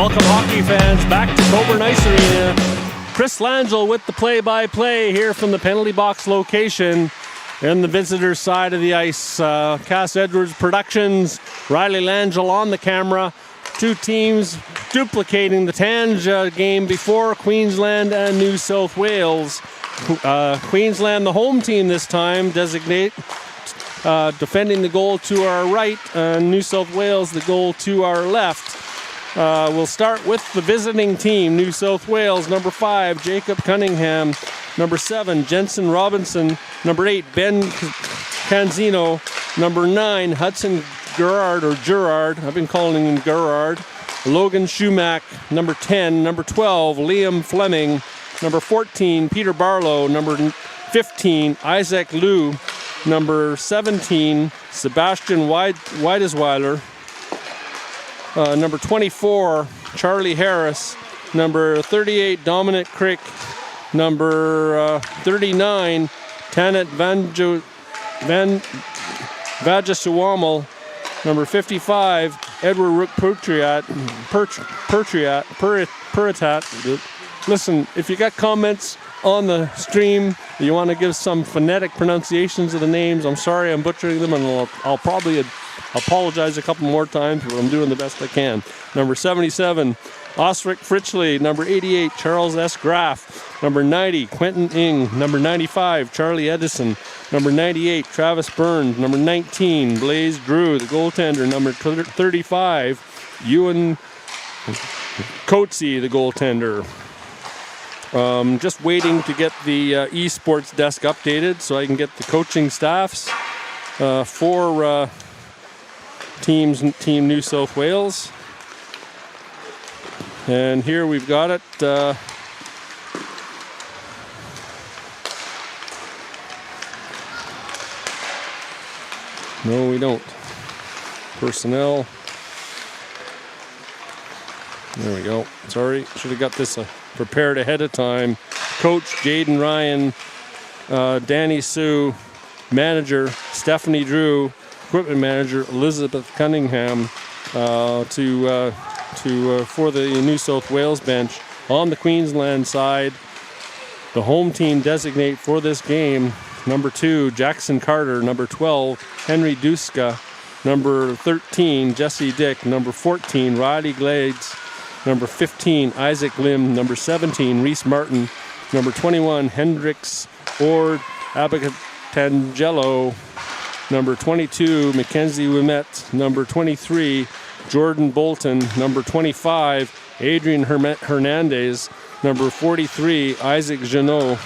Welcome, hockey fans, back to Cockburn Ice Arena. Chris Langell with the play-by-play here from the penalty box location and the visitors' side of the ice. Cass Edwards Productions, Riley Langell on the camera. Two teams duplicating the Tanja game before, Queensland and New South Wales. Queensland, the home team this time, defending the goal to our right, New South Wales the goal to our left. We'll start with the visiting team. New South Wales, number 5, Jacob Cunningham. Number 7, Jensen Robinson. Number 8, Ben Canzino. Number 9, Hudson Gerard. I've been calling him Gerard. Logan Schumack. Number 10. Number 12, Liam Fleming. Number 14, Peter Barlow. Number 15, Isaac Liu. Number 17, Sebastian Weidesweiler. Number 24, Charlie Harris. Number 38, Dominic Crick. Number 39, Tanit Vajasuamal. Number 55, Edward Rook Puritat. Listen, if you got comments on the stream, you want to give some phonetic pronunciations of the names, I'm sorry I'm butchering them, and I'll probably apologize a couple more times, but I'm doing the best I can. Number 77, Osric Fritchley. Number 88, Charles S. Graff. Number 90, Quentin Ing. Number 95, Charlie Edison. Number 98, Travis Burns. Number 19, Blaze Drew, the goaltender. Number 35, Ewan Coetzee, the goaltender. Just waiting to get the esports desk updated so I can get the coaching staffs for Team New South Wales. And here we've got it. No, we don't. Personnel. There we go. Sorry, should have got this prepared ahead of time. Coach Jaden Ryan, Danny Sue, manager Stephanie Drew, equipment manager Elizabeth Cunningham for the New South Wales bench. On the Queensland side, the home team designate for this game: number 2, Jackson Carter; number 12, Henry Duska; number 13, Jesse Dick; number 14, Riley Glades; number 15, Isaac Lim; number 17, Reese Martin; number 21, Hendricks Ord Abacatangelo; number 22, Mackenzie Wimet; number 23, Jordan Bolton; number 25, Adrian Hernandez; number 43, Isaac Janot;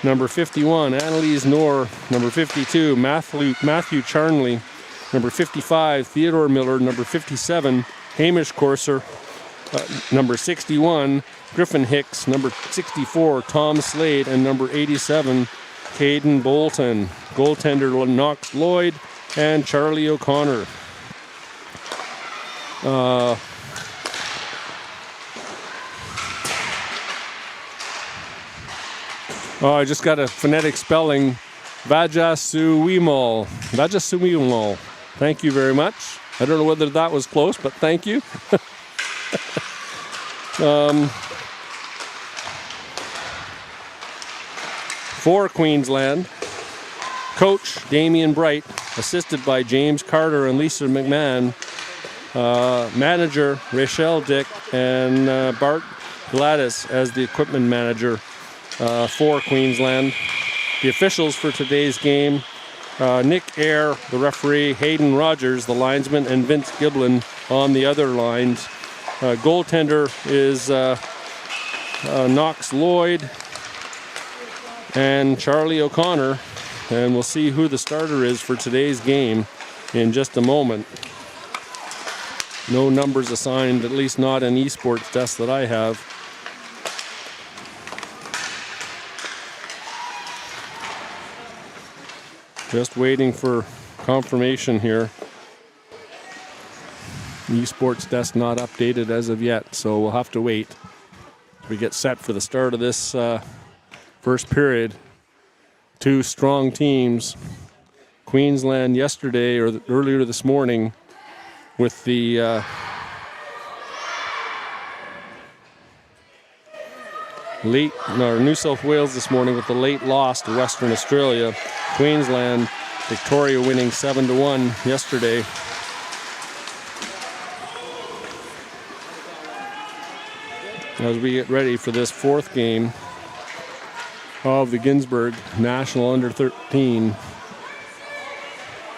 number 51, Annalise Knorr; number 52, Matthew Charnley; number 55, Theodore Miller; number 57, Hamish Corser; number 61, Griffin Hicks; number 64, Tom Slade; and number 87, Caden Bolton. Goaltender Knox Lloyd and Charlie O'Connor. I just got a phonetic spelling. Vajasuimal. Thank you very much. I don't know whether that was close, but thank you. For Queensland, coach Damian Bright, assisted by James Carter and Lisa McMahon, manager Rachel Dick, and Bart Gladys as the equipment manager for Queensland. The officials for today's game: Nick Eyre, the referee; Hayden Rogers, the linesman; and Vince Giblin on the other lines. Goaltender is Knox Lloyd and Charlie O'Connor, and we'll see who the starter is for today's game in just a moment. No numbers assigned, at least not an esports desk that I have. Just waiting for confirmation here. Esports desk not updated as of yet, so we'll have to wait. We get set for the start of this first period. Two strong teams. Queensland yesterday, or earlier this morning, with the New South Wales this morning with a late loss to Western Australia. Queensland, Victoria winning 7-1 yesterday. As we get ready for this fourth game of the GINSBERG National Under 13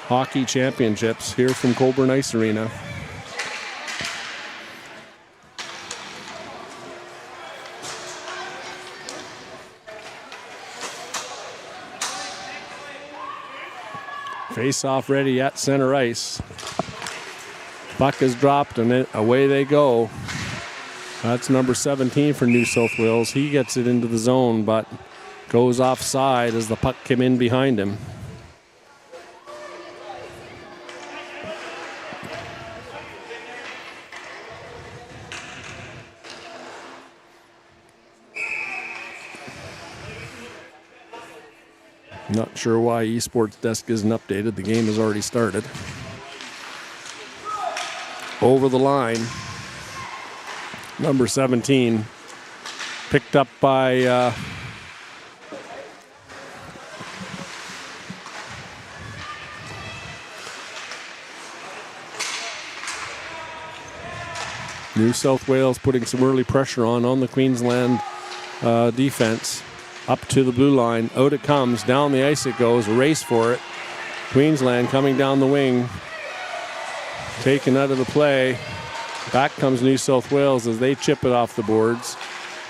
Hockey Championships here from Cockburn Ice Arena. Face-off ready at center ice. Puck is dropped and away they go. That's number 17 for New South Wales. He gets it into the zone, but goes offside as the puck came in behind him. Not sure why eSports desk isn't updated. The game has already started. Over the line. Number 17. Picked up by New South Wales putting some early pressure on the Queensland defense. Up to the blue line. Out it comes. Down the ice it goes. A race for it. Queensland coming down the wing. Taken out of the play. Back comes New South Wales as they chip it off the boards.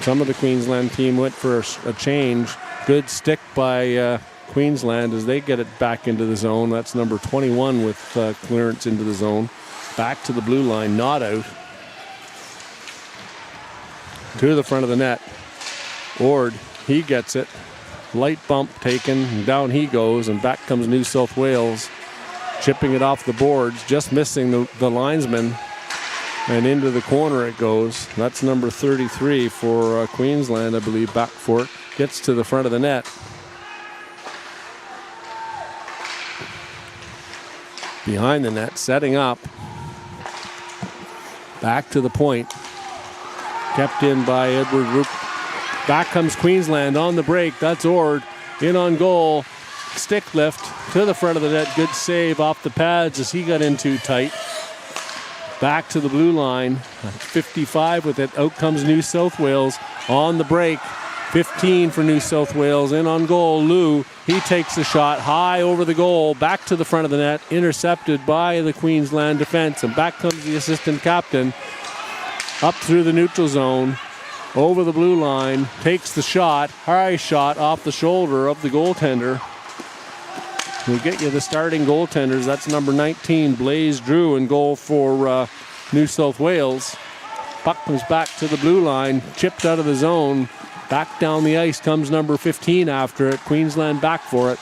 Some of the Queensland team went for a change. Good stick by Queensland as they get it back into the zone. That's number 21 with clearance into the zone. Back to the blue line. Not out. To the front of the net. Ord. He gets it. Light bump taken. Down he goes, and back comes New South Wales. Chipping it off the boards, just missing the linesman. And into the corner it goes. That's number 33 for Queensland, I believe. Back for it. Gets to the front of the net. Behind the net, setting up. Back to the point. Kept in by Edward Roop. Back comes Queensland on the break. That's Ord in on goal. Stick lift to the front of the net. Good save off the pads as he got in too tight. Back to the blue line. 55 with it. Out comes New South Wales on the break. 15 for New South Wales. In on goal. Lou. He takes the shot high over the goal. Back to the front of the net. Intercepted by the Queensland defense. And back comes the assistant captain. Up through the neutral zone. Over the blue line, takes the shot, high shot off the shoulder of the goaltender. We'll get you the starting goaltenders. That's number 19, Blaze Drew, in goal for New South Wales. Puck comes back to the blue line, chipped out of the zone. Back down the ice comes number 15 after it. Queensland back for it.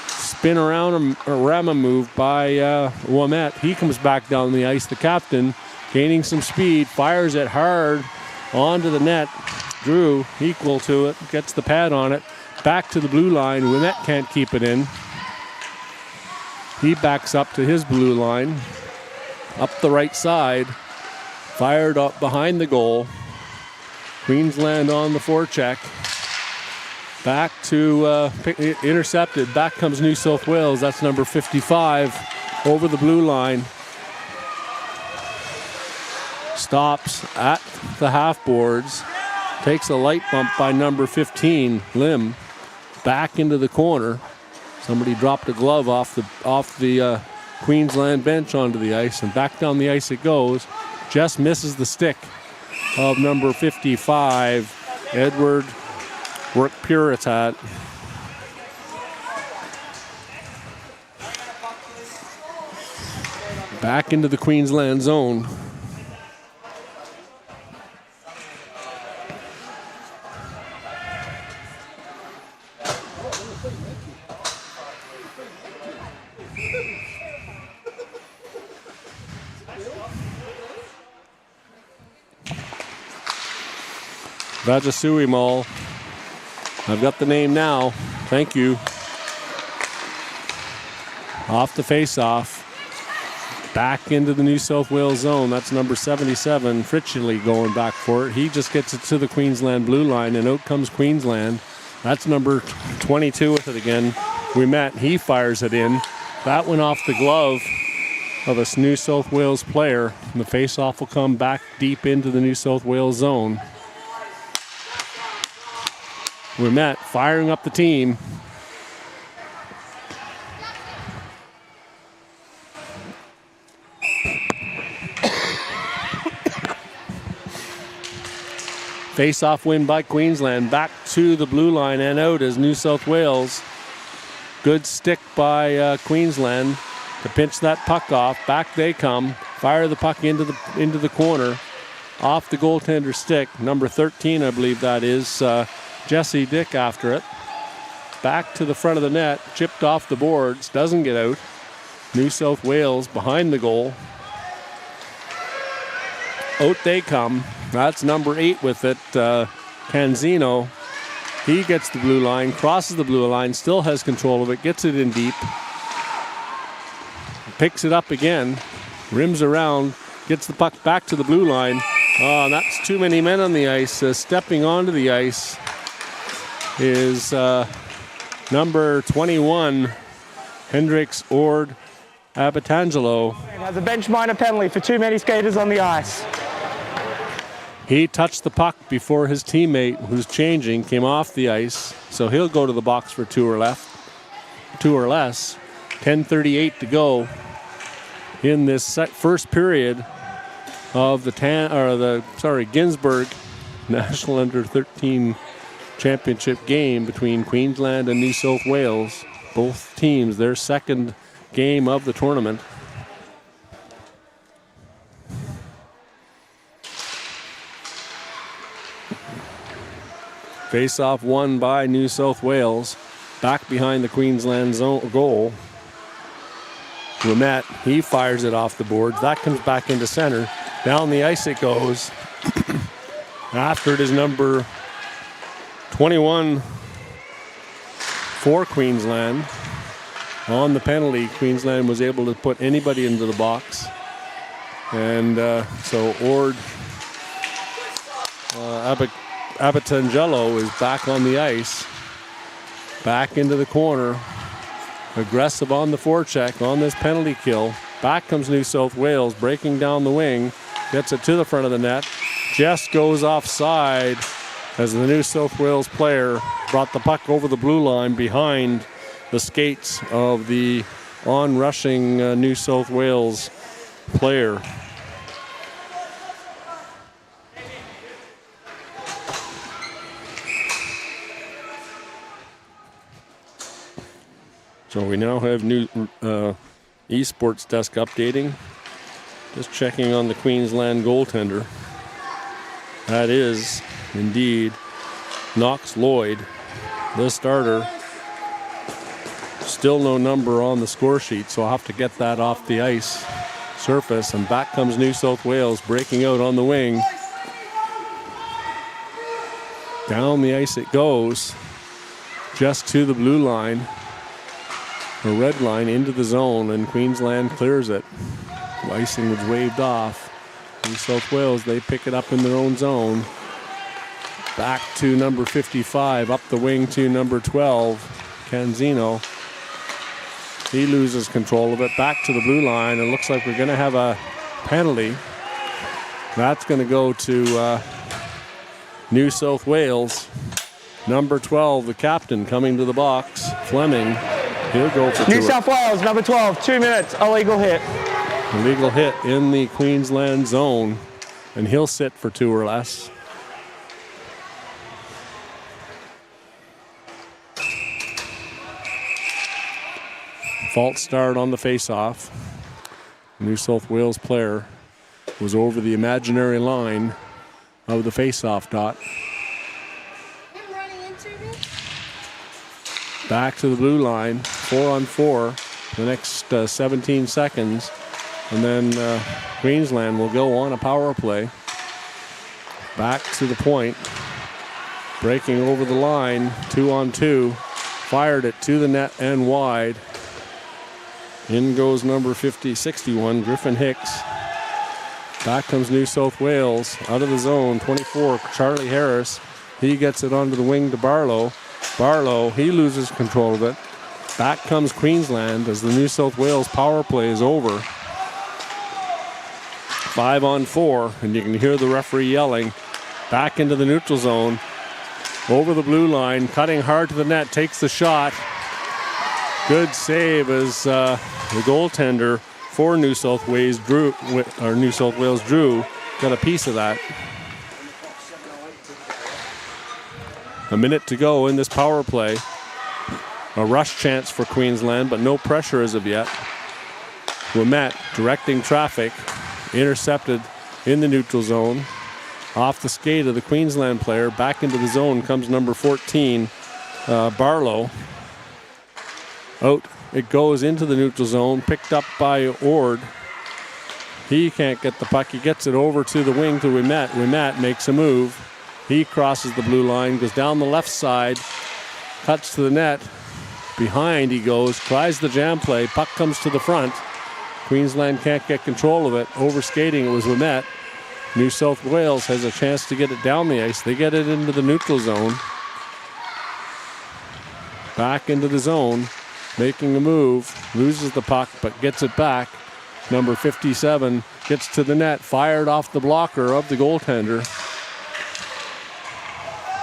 Spin around a Rama move by Ouimet. He comes back down the ice. The captain gaining some speed, fires it hard. Onto the net. Drew, equal to it, gets the pad on it. Back to the blue line. Ouimet can't keep it in. He backs up to his blue line. Up the right side. Fired up behind the goal. Queensland on the forecheck. Back to intercepted. Back comes New South Wales. That's number 55 over the blue line. Stops at the half boards. Takes a light bump by number 15, Lim. Back into the corner. Somebody dropped a glove off the Queensland bench onto the ice, and back down the ice it goes. Just misses the stick of number 55, Edward Work-Puritat. Back into the Queensland zone. Vajasui Mall. I've got the name now. Thank you. Off the face-off. Back into the New South Wales zone. That's number 77, Fritchley, going back for it. He just gets it to the Queensland blue line, and out comes Queensland. That's number 22 with it again. He fires it in. That went off the glove of a New South Wales player. And the face-off will come back deep into the New South Wales zone. Firing up the team. Face-off win by Queensland. Back to the blue line and out as New South Wales. Good stick by Queensland to pinch that puck off. Back they come. Fire the puck into the corner. Off the goaltender's stick. Number 13, I believe that is. Jesse Dick after it. Back to the front of the net. Chipped off the boards. Doesn't get out. New South Wales behind the goal. Out they come. That's number 8 with it. Canzino. He gets the blue line, crosses the blue line, still has control of it, gets it in deep. Picks it up again. Rims around. Gets the puck back to the blue line. Oh, that's too many men on the ice. Stepping onto the ice is number 21, Hendricks Ord Abatangelo. Has a bench minor penalty for too many skaters on the ice. He touched the puck before his teammate, who's changing, came off the ice. So he'll go to the box for 2 or less. 10:38 to go in this first period of the GINSBERG National Under 13 Championship game between Queensland and New South Wales. Both teams, their second game of the tournament. Face-off won by New South Wales. Back behind the Queensland zone goal. Lamette, he fires it off the boards. That comes back into center. Down the ice it goes. After it is number 21 for Queensland. On the penalty, Queensland was able to put anybody into the box. And so Ord Abatangelo is back on the ice. Back into the corner. Aggressive on the forecheck on this penalty kill. Back comes New South Wales, breaking down the wing. Gets it to the front of the net. Just goes offside as the New South Wales player brought the puck over the blue line behind the skates of the on-rushing New South Wales player. So we now have new esports desk updating. Just checking on the Queensland goaltender. That is indeed Knox Lloyd, the starter. Still no number on the score sheet, so I'll have to get that off the ice surface. And back comes New South Wales, breaking out on the wing. Down the ice it goes, just to the blue line. A red line into the zone, and Queensland clears it. Icing was waved off. New South Wales, they pick it up in their own zone. Back to number 55, up the wing to number 12, Canzino. He loses control of it. Back to the blue line, and looks like we're going to have a penalty. That's going to go to New South Wales. Number 12, the captain, coming to the box, Fleming. He'll go for New South Wales, number 12, 2 minutes, illegal hit. Illegal hit in the Queensland zone, and he'll sit for 2 or less. False start on the face-off. New South Wales player was over the imaginary line of the face-off dot. Back to the blue line, 4-on-4, the next 17 seconds. And then Queensland will go on a power play. Back to the point. Breaking over the line, 2-on-2. Fired it to the net and wide. In goes number 61, Griffin Hicks. Back comes New South Wales out of the zone. 24, Charlie Harris. He gets it onto the wing to Barlow. Barlow, he loses control of it. Back comes Queensland as the New South Wales power play is over. 5-on-4, and you can hear the referee yelling. Back into the neutral zone. Over the blue line, cutting hard to the net, takes the shot. Good save as the goaltender for New South Wales, Drew, got a piece of that. A minute to go in this power play. A rush chance for Queensland, but no pressure as of yet. Ouimet directing traffic, intercepted in the neutral zone. Off the skate of the Queensland player, back into the zone comes number 14, Barlow. Out it goes into the neutral zone, picked up by Ord. He can't get the puck. He gets it over to the wing to Ouimet. Ouimet makes a move. He crosses the blue line, goes down the left side, cuts to the net. Behind he goes, tries the jam play. Puck comes to the front. Queensland can't get control of it. Overskating, it was Ouimet. New South Wales has a chance to get it down the ice. They get it into the neutral zone. Back into the zone, making a move. Loses the puck, but gets it back. Number 57 gets to the net, fired off the blocker of the goaltender.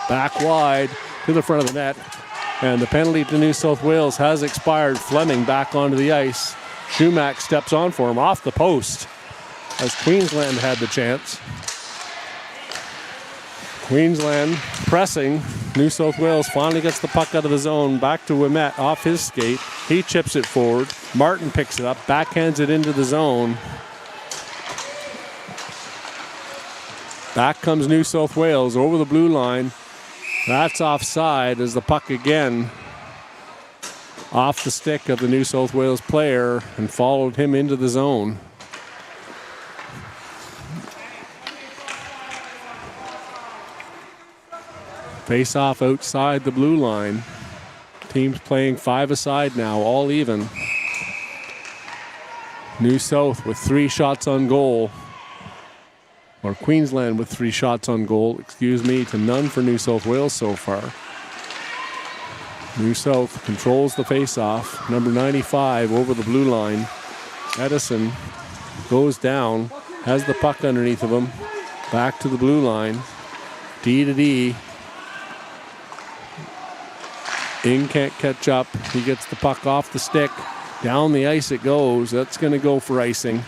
Back wide to the front of the net. And the penalty to New South Wales has expired. Fleming back onto the ice. Schumack steps on for him off the post as Queensland had the chance. Queensland pressing. New South Wales finally gets the puck out of the zone. Back to Ouimet off his skate. He chips it forward. Martin picks it up, backhands it into the zone. Back comes New South Wales over the blue line. That's offside as the puck again off the stick of the New South Wales player and followed him into the zone. Face off outside the blue line. Teams playing 5 aside now, all even. New South with 3 shots on goal. Or Queensland with 3 shots on goal, to none for New South Wales so far. New South controls the face-off. Number 95 over the blue line. Edison goes down, has the puck underneath of him. Back to the blue line. D to D. Ing can't catch up. He gets the puck off the stick. Down the ice it goes. That's going to go for icing.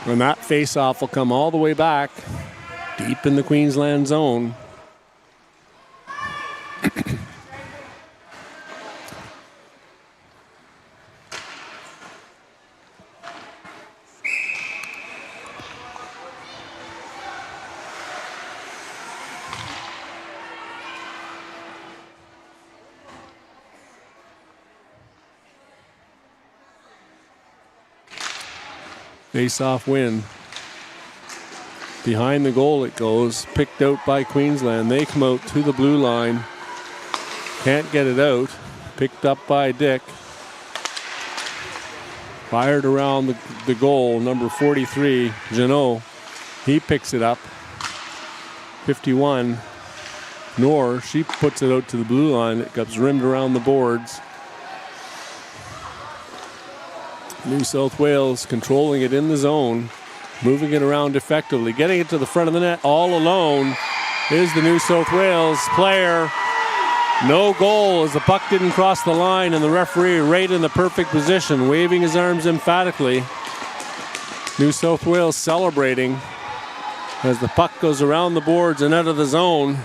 And that face-off will come all the way back, deep in the Queensland zone. Face-off win. Behind the goal it goes, picked out by Queensland. They come out to the blue line. Can't get it out. Picked up by Dick. Fired around the goal, number 43, Jeannot. He picks it up. 51, Nor, she puts it out to the blue line. It gets rimmed around the boards. New South Wales controlling it in the zone, moving it around effectively, getting it to the front of the net all alone is the New South Wales player. No goal as the puck didn't cross the line and the referee right in the perfect position, waving his arms emphatically. New South Wales celebrating as the puck goes around the boards and out of the zone.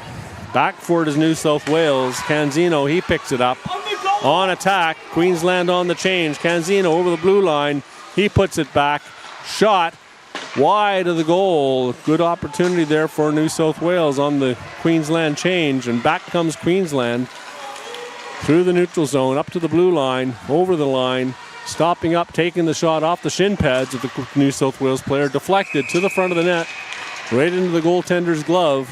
Back for it is New South Wales. Canzino, he picks it up. On attack, Queensland on the change. Canzino over the blue line. He puts it back. Shot wide of the goal. Good opportunity there for New South Wales on the Queensland change. And back comes Queensland through the neutral zone, up to the blue line, over the line, stopping up, taking the shot off the shin pads of the New South Wales player. Deflected to the front of the net, right into the goaltender's glove.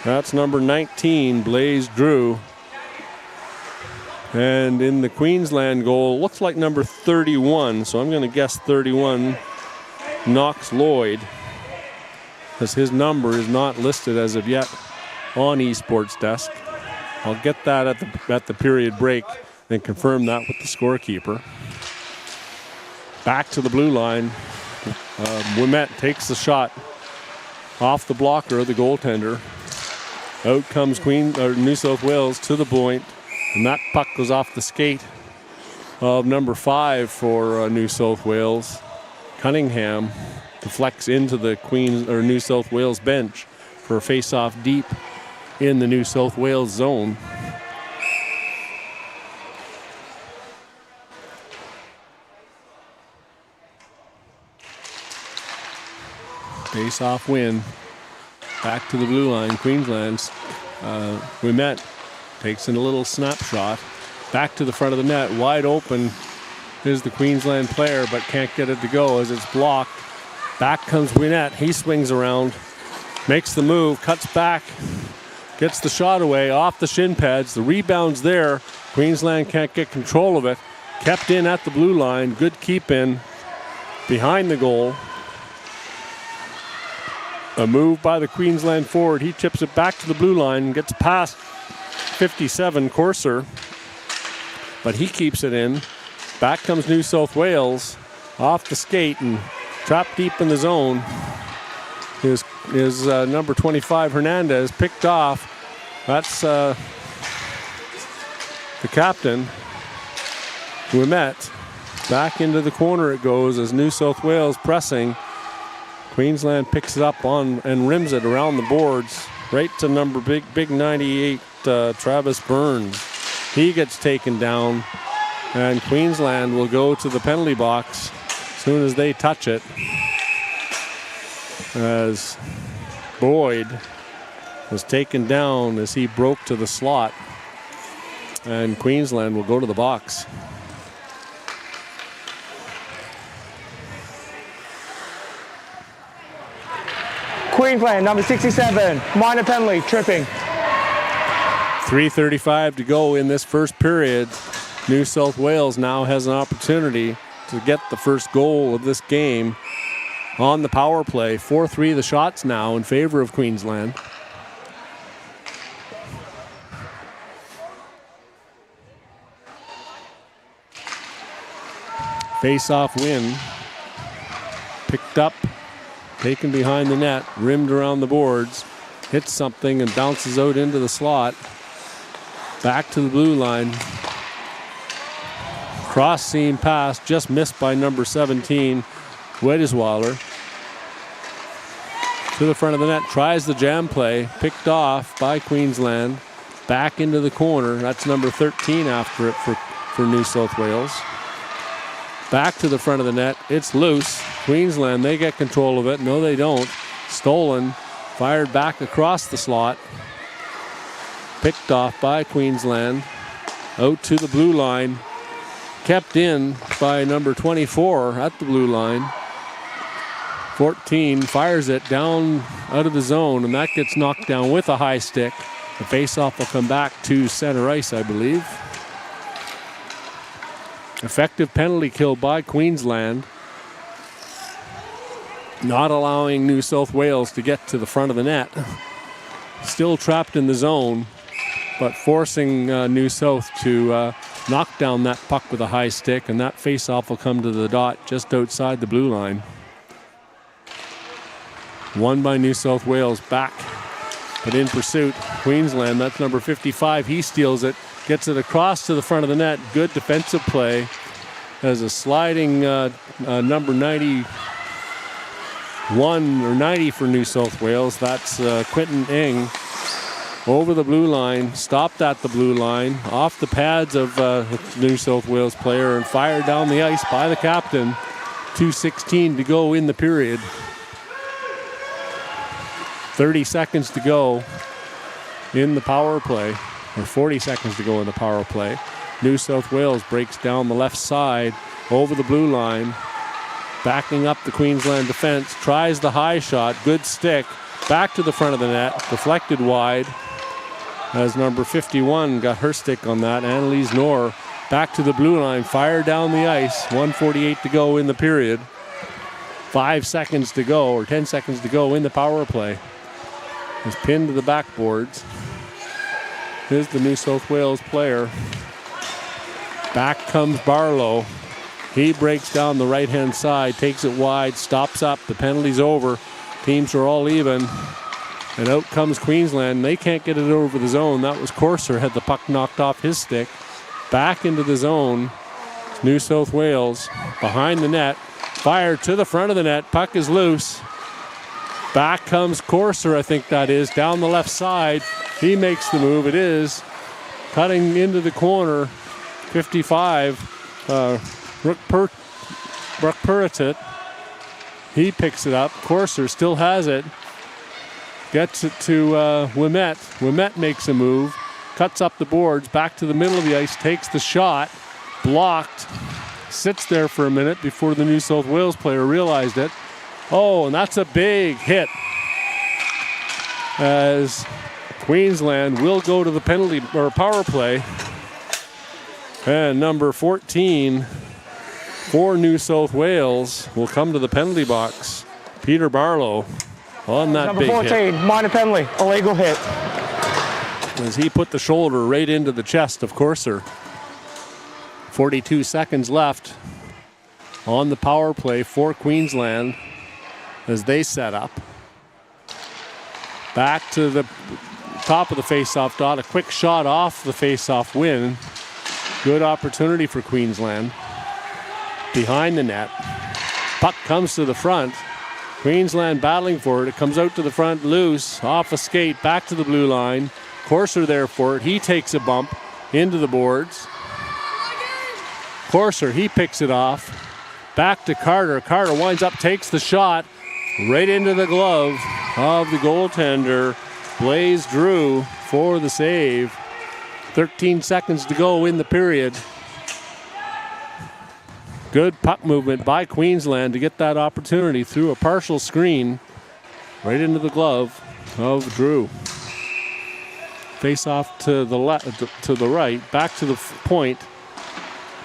That's number 19, Blaze Drew. And in the Queensland goal, looks like number 31. So I'm going to guess 31, Knox Lloyd, because his number is not listed as of yet on eSports Desk. I'll get that at the period break and confirm that with the scorekeeper. Back to the blue line. Ouimet takes the shot off the blocker of the goaltender. Out comes New South Wales to the point, and that puck goes off the skate of number 5 for New South Wales. Cunningham deflects into the New South Wales bench for a face-off deep in the New South Wales zone. Face-off win. Back to the blue line. Queensland's Ouimet takes in a little snapshot. Back to the front of the net. Wide open is the Queensland player, but can't get it to go as it's blocked. Back comes Ouimet. He swings around, makes the move, cuts back, gets the shot away off the shin pads. The rebound's there. Queensland can't get control of it. Kept in at the blue line. Good keep in behind the goal. A move by the Queensland forward. He chips it back to the blue line, gets past 57, Corser, but he keeps it in. Back comes New South Wales off the skate and trapped deep in the zone. Is number 25, Hernandez, picked off. That's the captain, Ouimet. Back into the corner it goes as New South Wales pressing. Queensland picks it up on and rims it around the boards right to number big 98, Travis Burns. He gets taken down, and Queensland will go to the penalty box as soon as they touch it, as Boyd was taken down as he broke to the slot, and Queensland will go to the box. Queensland, number 67, minor penalty, tripping. 3:35 to go in this first period. New South Wales now has an opportunity to get the first goal of this game on the power play. 4-3 the shots now in favor of Queensland. Face-off win. Picked up, taken behind the net, rimmed around the boards, hits something and bounces out into the slot. Back to the blue line. Cross seam pass, just missed by number 17, Wedesweiler. To the front of the net, tries the jam play, picked off by Queensland. Back into the corner, that's number 13 after it for New South Wales. Back to the front of the net, it's loose. Queensland, they get control of it. No, they don't. Stolen, fired back across the slot. Picked off by Queensland. Out to the blue line. Kept in by number 24 at the blue line. 14 fires it down out of the zone, and that gets knocked down with a high stick. The faceoff will come back to center ice, I believe. Effective penalty kill by Queensland, not allowing New South Wales to get to the front of the net. Still trapped in the zone, but forcing New South to knock down that puck with a high stick, and that faceoff will come to the dot just outside the blue line. Won by New South Wales, back, but in pursuit. Queensland, that's number 55, he steals it. Gets it across to the front of the net. Good defensive play as a sliding number 91 or 90 for New South Wales. That's Quentin Eng over the blue line, stopped at the blue line, off the pads of the New South Wales player and fired down the ice by the captain. 2:16 to go in the period. 30 seconds to go in the power play. Or 40 seconds to go in the power play. New South Wales breaks down the left side over the blue line, backing up the Queensland defense, tries the high shot, good stick, back to the front of the net, deflected wide. as number 51 got her stick on that. Annalise Knorr back to the blue line, fire down the ice. 1:48 to go in the period. 5 seconds to go, or 10 seconds to go in the power play. Is pinned to the backboards. Here's the New South Wales player. Back comes Barlow. He breaks down the right-hand side, takes it wide, stops up. The penalty's over. Teams are all even. And out comes Queensland. They can't get it over the zone. That was Corser, had the puck knocked off his stick. Back into the zone. New South Wales behind the net. Fire to the front of the net. Puck is loose. Back comes Corser, I think that is, down the left side. He makes the move. It is. Cutting into the corner. 55. Brooke Puritit. He picks it up. Corser still has it. Gets it to Ouimet. Ouimet makes a move. Cuts up the boards. Back to the middle of the ice. Takes the shot. Blocked. Sits there for a minute before the New South Wales player realized it. Oh, and that's a big hit. As Queensland will go to the penalty or power play. And number 14 for New South Wales will come to the penalty box. Peter Barlow on that number big 14, hit. minor penalty, illegal hit. As he put the shoulder right into the chest of Corser. 42 seconds left on the power play for Queensland as they set up. Back to the top of the face-off dot. A quick shot off the face-off win. Good opportunity for Queensland. Behind the net. Puck comes to the front. Queensland battling for it. It comes out to the front, loose, off a skate, back to the blue line. Corser there for it. He takes a bump into the boards. Corser, he picks it off. Back to Carter. Carter winds up, takes the shot right into the glove of the goaltender. Blaze Drew for the save. 13 seconds to go in the period. Good puck movement by Queensland to get that opportunity through a partial screen right into the glove of Drew. Face off to the left, to the right, back to the point,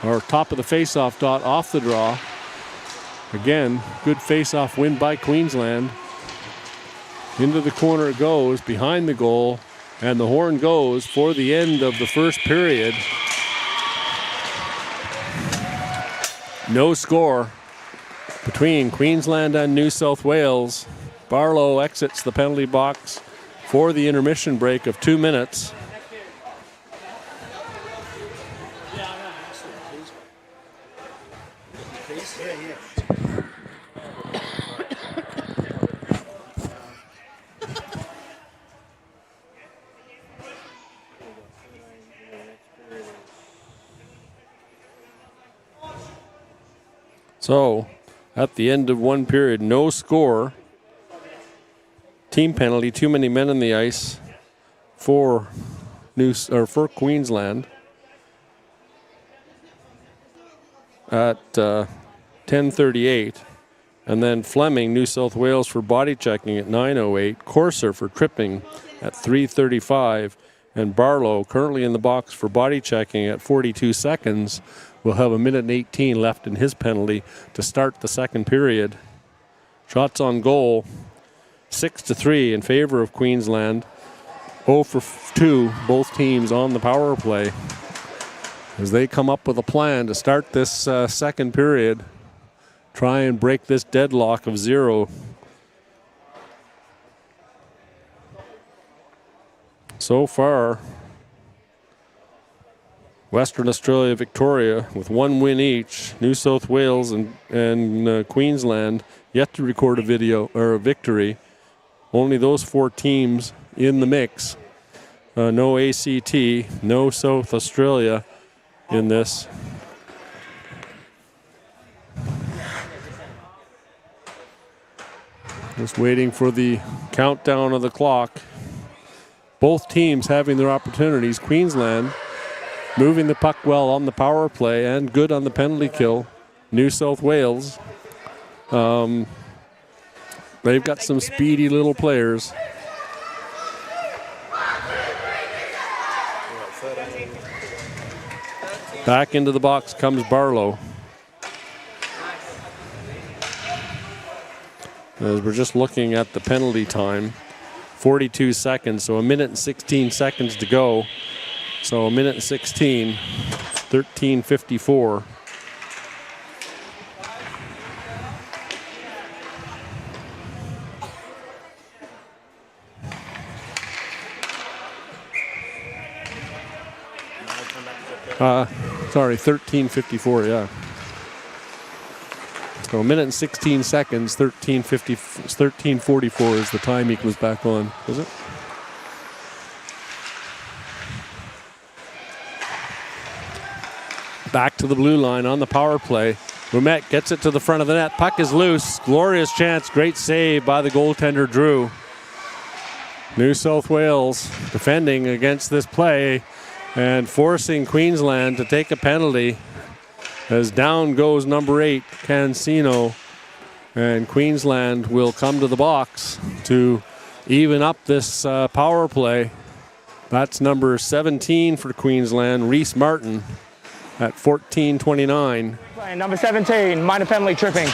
or top of the face-off dot, off the draw. Again, good face-off win by Queensland. Into the corner it goes, behind the goal, and the horn goes for the end of the first period. No score between Queensland and New South Wales. Barlow exits the penalty box for the intermission break of 2 minutes. So, at the end of one period, no score. Team penalty, too many men on the ice for Queensland. At 10:38, and then Fleming, New South Wales, for body checking at 9:08. Corser for tripping at 3:35, and Barlow, currently in the box for body checking at 42 seconds. Will have 1:18 left in his penalty to start the second period. Shots on goal, 6-3 in favor of Queensland. 0 for 2, both teams on the power play. As they come up with a plan to start this second period, try and break this deadlock of 0. So far, Western Australia, Victoria, with 1 win each. New South Wales and Queensland yet to record a victory. Only those 4 teams in the mix. No ACT, no South Australia in this. Just waiting for the countdown of the clock. Both teams having their opportunities. Queensland moving the puck well on the power play and good on the penalty kill. New South Wales, they've got some speedy little players. Back into the box comes Barlow. As we're just looking at the penalty time, 42 seconds, so 1:16 seconds to go. So 1:16, 13:54. Sorry, 13:54, yeah. So 1:16 seconds, 13:44 is the time he was back on, was it? Back to the blue line on the power play. Ouimet gets it to the front of the net. Puck is loose. Glorious chance. Great save by the goaltender, Drew. New South Wales defending against this play and forcing Queensland to take a penalty as down goes number 8, Cancino. And Queensland will come to the box to even up this power play. That's number 17 for Queensland, Reese Martin, at 14:29. Number 17, minor penalty, tripping.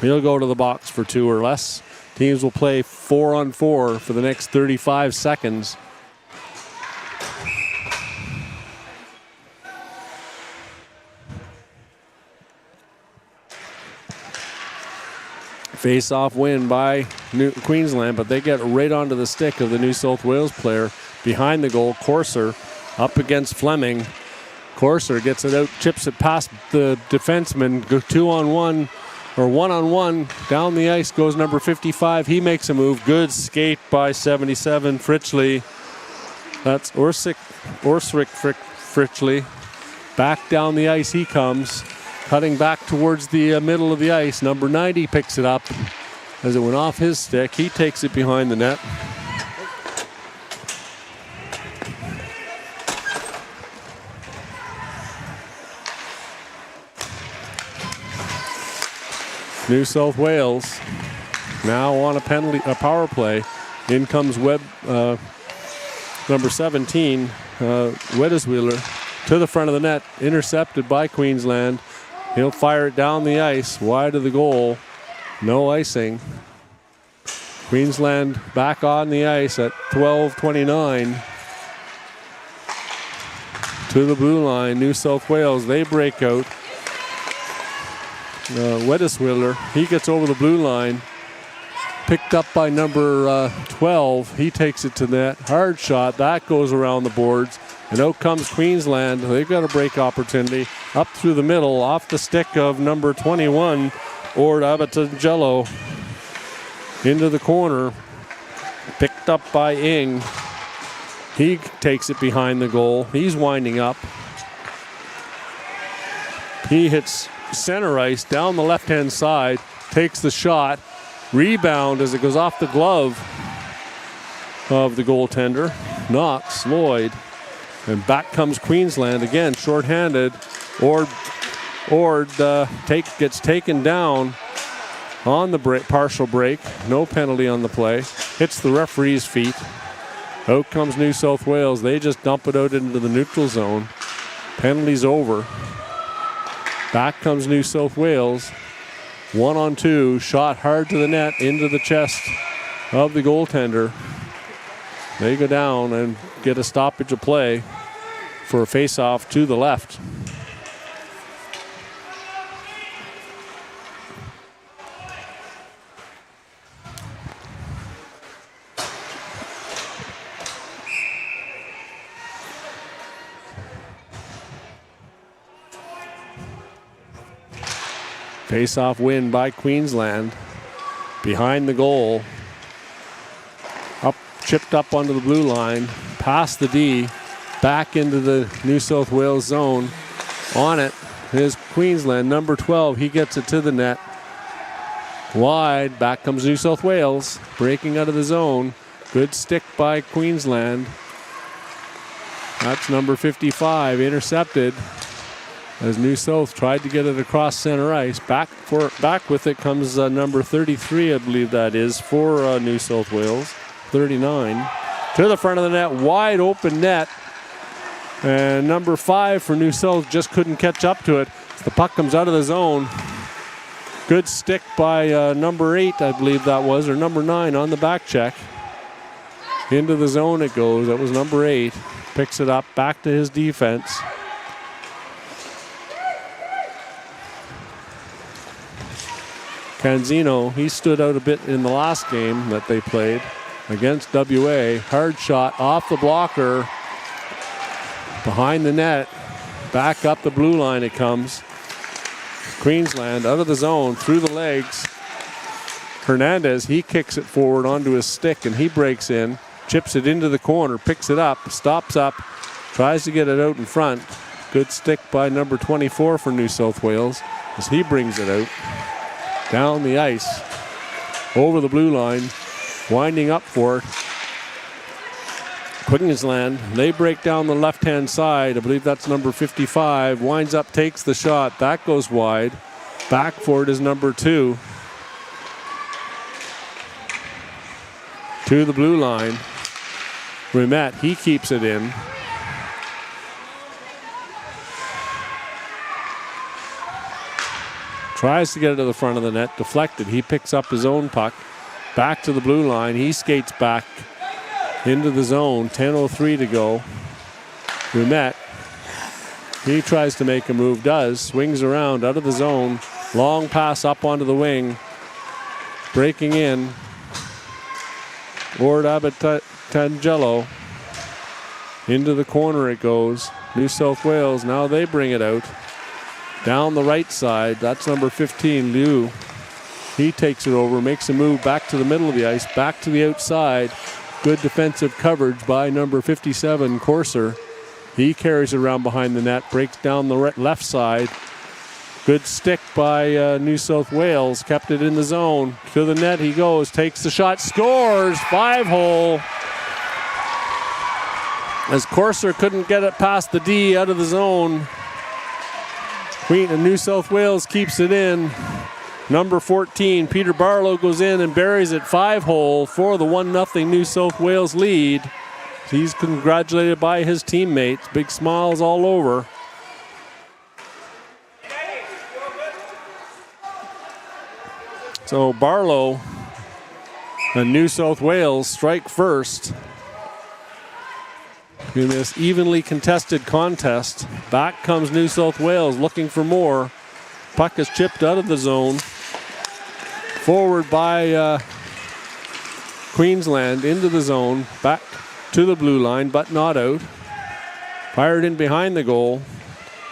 He'll go to the box for 2 or less. Teams will play 4-on-4 for the next 35 seconds. Face-off win by Queensland, but they get right onto the stick of the New South Wales player behind the goal. Corser up against Fleming. Corser gets it out, chips it past the defenseman. Go 2-on-1 or 1-on-1 down the ice goes number 55. He makes a move. Good skate by 77 Fritchley. That's Orsic Fritchley. Back down the ice he comes, cutting back towards the middle of the ice. Number 90 picks it up as it went off his stick. He takes it behind the net. New South Wales now on a power play. In comes Webb, number 17, Weddesweiler, to the front of the net, intercepted by Queensland. He'll fire it down the ice, wide of the goal. No icing. Queensland back on the ice at 12:29. To the blue line, New South Wales, they break out. Weddesweiler, he gets over the blue line, picked up by number 12. He takes it to net. Hard shot. That goes around the boards. And out comes Queensland. They've got a break opportunity. Up through the middle, off the stick of number 21, Ord Abatangello. Into the corner. Picked up by Ing. He takes it behind the goal. He's winding up. He hits center ice down the left-hand side, takes the shot, rebound as it goes off the glove of the goaltender, knocks Lloyd, and back comes Queensland again, shorthanded. Ord gets taken down on the partial break, no penalty on the play, hits the referee's feet. Out comes New South Wales. They just dump it out into the neutral zone. Penalty's over. Back comes New South Wales. 1-on-2, shot hard to the net, into the chest of the goaltender. They go down and get a stoppage of play for a face-off to the left. Face-off win by Queensland. Behind the goal. Chipped up onto the blue line. Past the D. Back into the New South Wales zone. On it is Queensland. Number 12. He gets it to the net. Wide. Back comes New South Wales. Breaking out of the zone. Good stick by Queensland. That's number 55. Intercepted. As New South tried to get it across center ice. Back with it comes number 33, I believe that is, for New South Wales. 39. to the front of the net, wide open net. And number 5 for New South just couldn't catch up to it. The puck comes out of the zone. Good stick by number 8, I believe that was, or number 9 on the back check. Into the zone it goes. That was number 8. Picks it up, back to his defense. Canzino, he stood out a bit in the last game that they played against WA. Hard shot off the blocker. Behind the net. Back up the blue line it comes. Queensland out of the zone, through the legs. Hernandez, he kicks it forward onto his stick and he breaks in. Chips it into the corner, picks it up, stops up, tries to get it out in front. Good stick by number 24 for New South Wales as he brings it out. Down the ice, over the blue line, winding up for it. Queensland, they break down the left-hand side. I believe that's number 55. Winds up, takes the shot. That goes wide. Back for it is number 2. To the blue line. Rimet, he keeps it in. Tries to get it to the front of the net. Deflected. He picks up his own puck. Back to the blue line. He skates back into the zone. 10:03 to go. Rimet. He tries to make a move. Does. Swings around out of the zone. Long pass up onto the wing. Breaking in. Ord Abatangelo. Into the corner it goes. New South Wales. Now they bring it out. Down the right side. That's number 15, Liu. He takes it over. Makes a move back to the middle of the ice. Back to the outside. Good defensive coverage by number 57, Corser. He carries it around behind the net, breaks down the left side. Good stick by New South Wales, kept it in the zone. To the net he goes, takes the shot, scores, 5-hole. As Corser couldn't get it past the D out of the zone. New South Wales keeps it in. Number 14, Peter Barlow goes in and buries it 5-hole for the 1-0 New South Wales lead. He's congratulated by his teammates. Big smiles all over. So Barlow and New South Wales strike first in this evenly contested contest. Back comes New South Wales looking for more. Puck is chipped out of the zone. Forward by Queensland into the zone. Back to the blue line, but not out. Fired in behind the goal.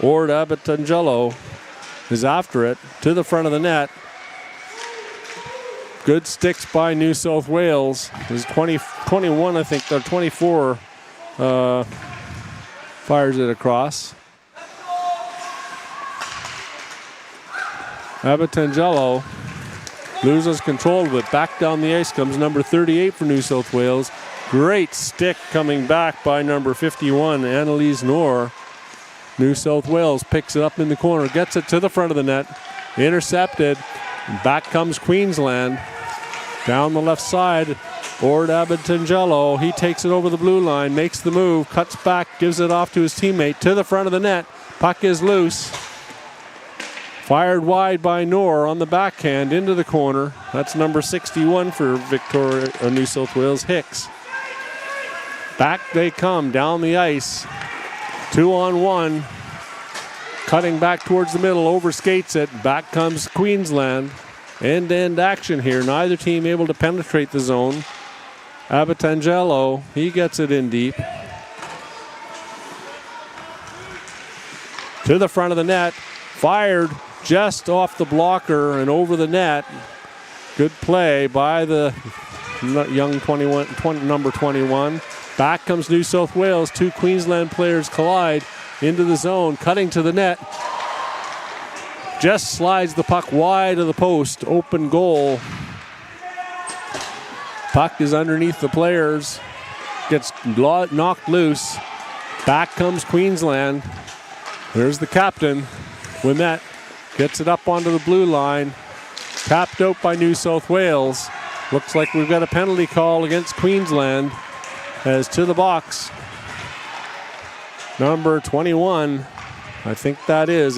Ord Abatangelo is after it to the front of the net. Good sticks by New South Wales. There's 21, I think, or 24 fires it across. Abatangelo loses control of it. Back down the ice comes number 38 for New South Wales. Great stick coming back by number 51, Annalise Knorr. New South Wales picks it up in the corner, gets it to the front of the net. Intercepted. Back comes Queensland. Down the left side, Ord Abatangelo. He takes it over the blue line, makes the move, cuts back, gives it off to his teammate to the front of the net. Puck is loose. Fired wide by Knorr on the backhand into the corner. That's number 61 for Victoria, New South Wales, Hicks. Back they come down the ice. 2-on-1. Cutting back towards the middle, overskates it. Back comes Queensland. End-to-end action here. Neither team able to penetrate the zone. Abatangelo, he gets it in deep. To the front of the net. Fired just off the blocker and over the net. Good play by the young number 21. Back comes New South Wales. Two Queensland players collide into the zone, cutting to the net. Just slides the puck wide of the post. Open goal. Puck is underneath the players. Gets knocked loose. Back comes Queensland. There's the captain. Wimet gets it up onto the blue line. Tapped out by New South Wales. Looks like we've got a penalty call against Queensland. as to the box. Number 21, I think it is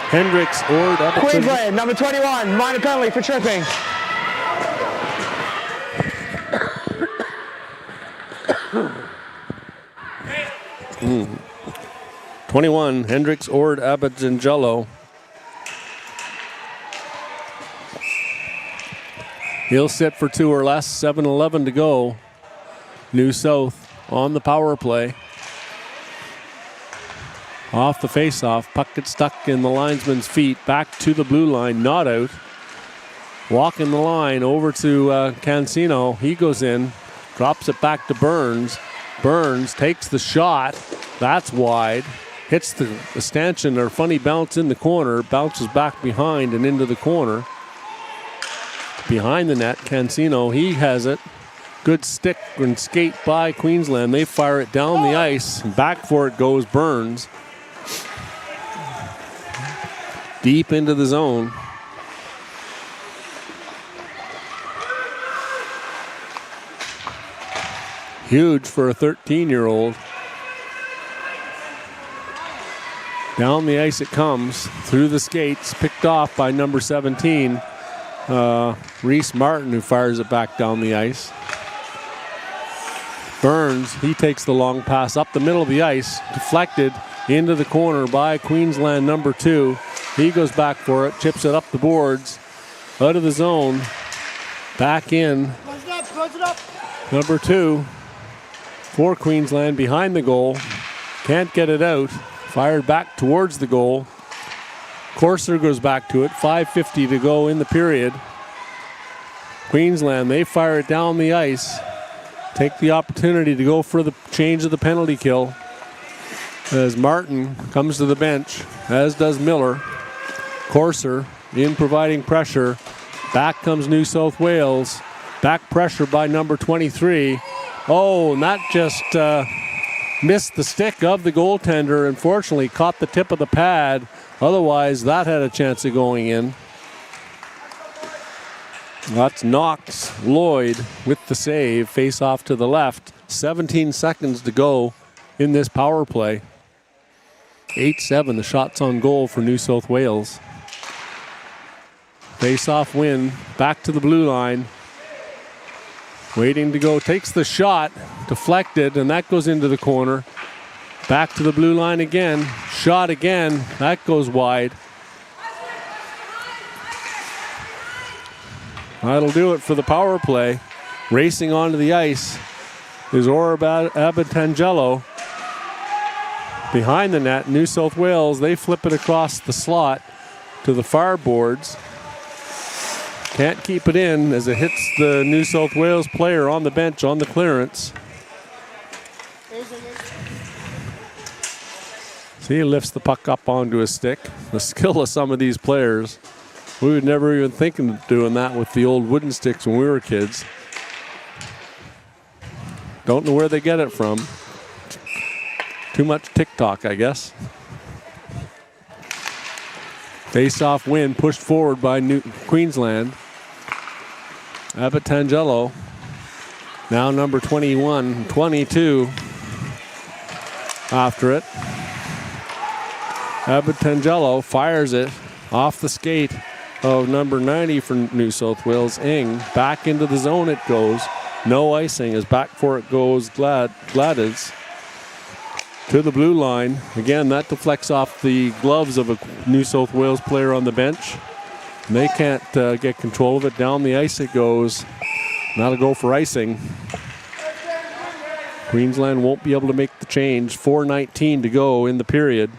Hendricks or Queensland, number 21, minor penalty for tripping. Mm. 21, Hendricks or Abadjangello. He'll sit for 2 or less, 7:11 to go. New South on the power play. Off the face-off, puck gets stuck in the linesman's feet, back to the blue line, not out. Walking the line over to Cancino. He goes in, drops it back to Burns. Burns takes the shot. That's wide. Hits the stanchion or funny bounce in the corner. Bounces back behind and into the corner. Behind the net, Cancino, he has it. Good stick and skate by Queensland. They fire it down the ice. Back for it goes Burns. Deep into the zone. Huge for a 13-year-old. Down the ice it comes, through the skates, picked off by number 17, Reese Martin, who fires it back down the ice. Burns, he takes the long pass up the middle of the ice, deflected into the corner by Queensland number 2. He goes back for it, chips it up the boards, out of the zone, back in. Close it up. Number 2 for Queensland behind the goal. Can't get it out. Fired back towards the goal. Corser goes back to it. 5:50 to go in the period. Queensland, they fire it down the ice. Take the opportunity to go for the change of the penalty kill. As Martin comes to the bench, as does Miller. Corser in providing pressure. Back comes New South Wales. Back pressure by number 23. Oh, and that just missed the stick of the goaltender. Unfortunately, caught the tip of the pad. Otherwise, that had a chance of going in. That's Knox Lloyd with the save. Face off to the left. 17 seconds to go in this power play. 8-7, the shots on goal for New South Wales. Face off win. Back to the blue line. Waiting to go, takes the shot, deflected, and that goes into the corner. Back to the blue line again, shot again, that goes wide. That'll do it for the power play. Racing onto the ice is Abadjangello. Behind the net, New South Wales, they flip it across the slot to the far boards. Can't keep it in as it hits the New South Wales player on the bench on the clearance. See, he lifts the puck up onto his stick. The skill of some of these players. We would never even think of doing that with the old wooden sticks when we were kids. Don't know where they get it from. Too much TikTok, I guess. Face-off win pushed forward by Queensland. Abadjangello, now number 21, 22 after it. Abadjangello fires it off the skate of number 90 for New South Wales, Ing. Back into the zone it goes. No icing as back for it goes Gladys. To the blue line. Again, that deflects off the gloves of a New South Wales player on the bench. And they can't get control of it. Down the ice it goes. That'll go for icing. Queensland won't be able to make the change. 4:19 to go in the period.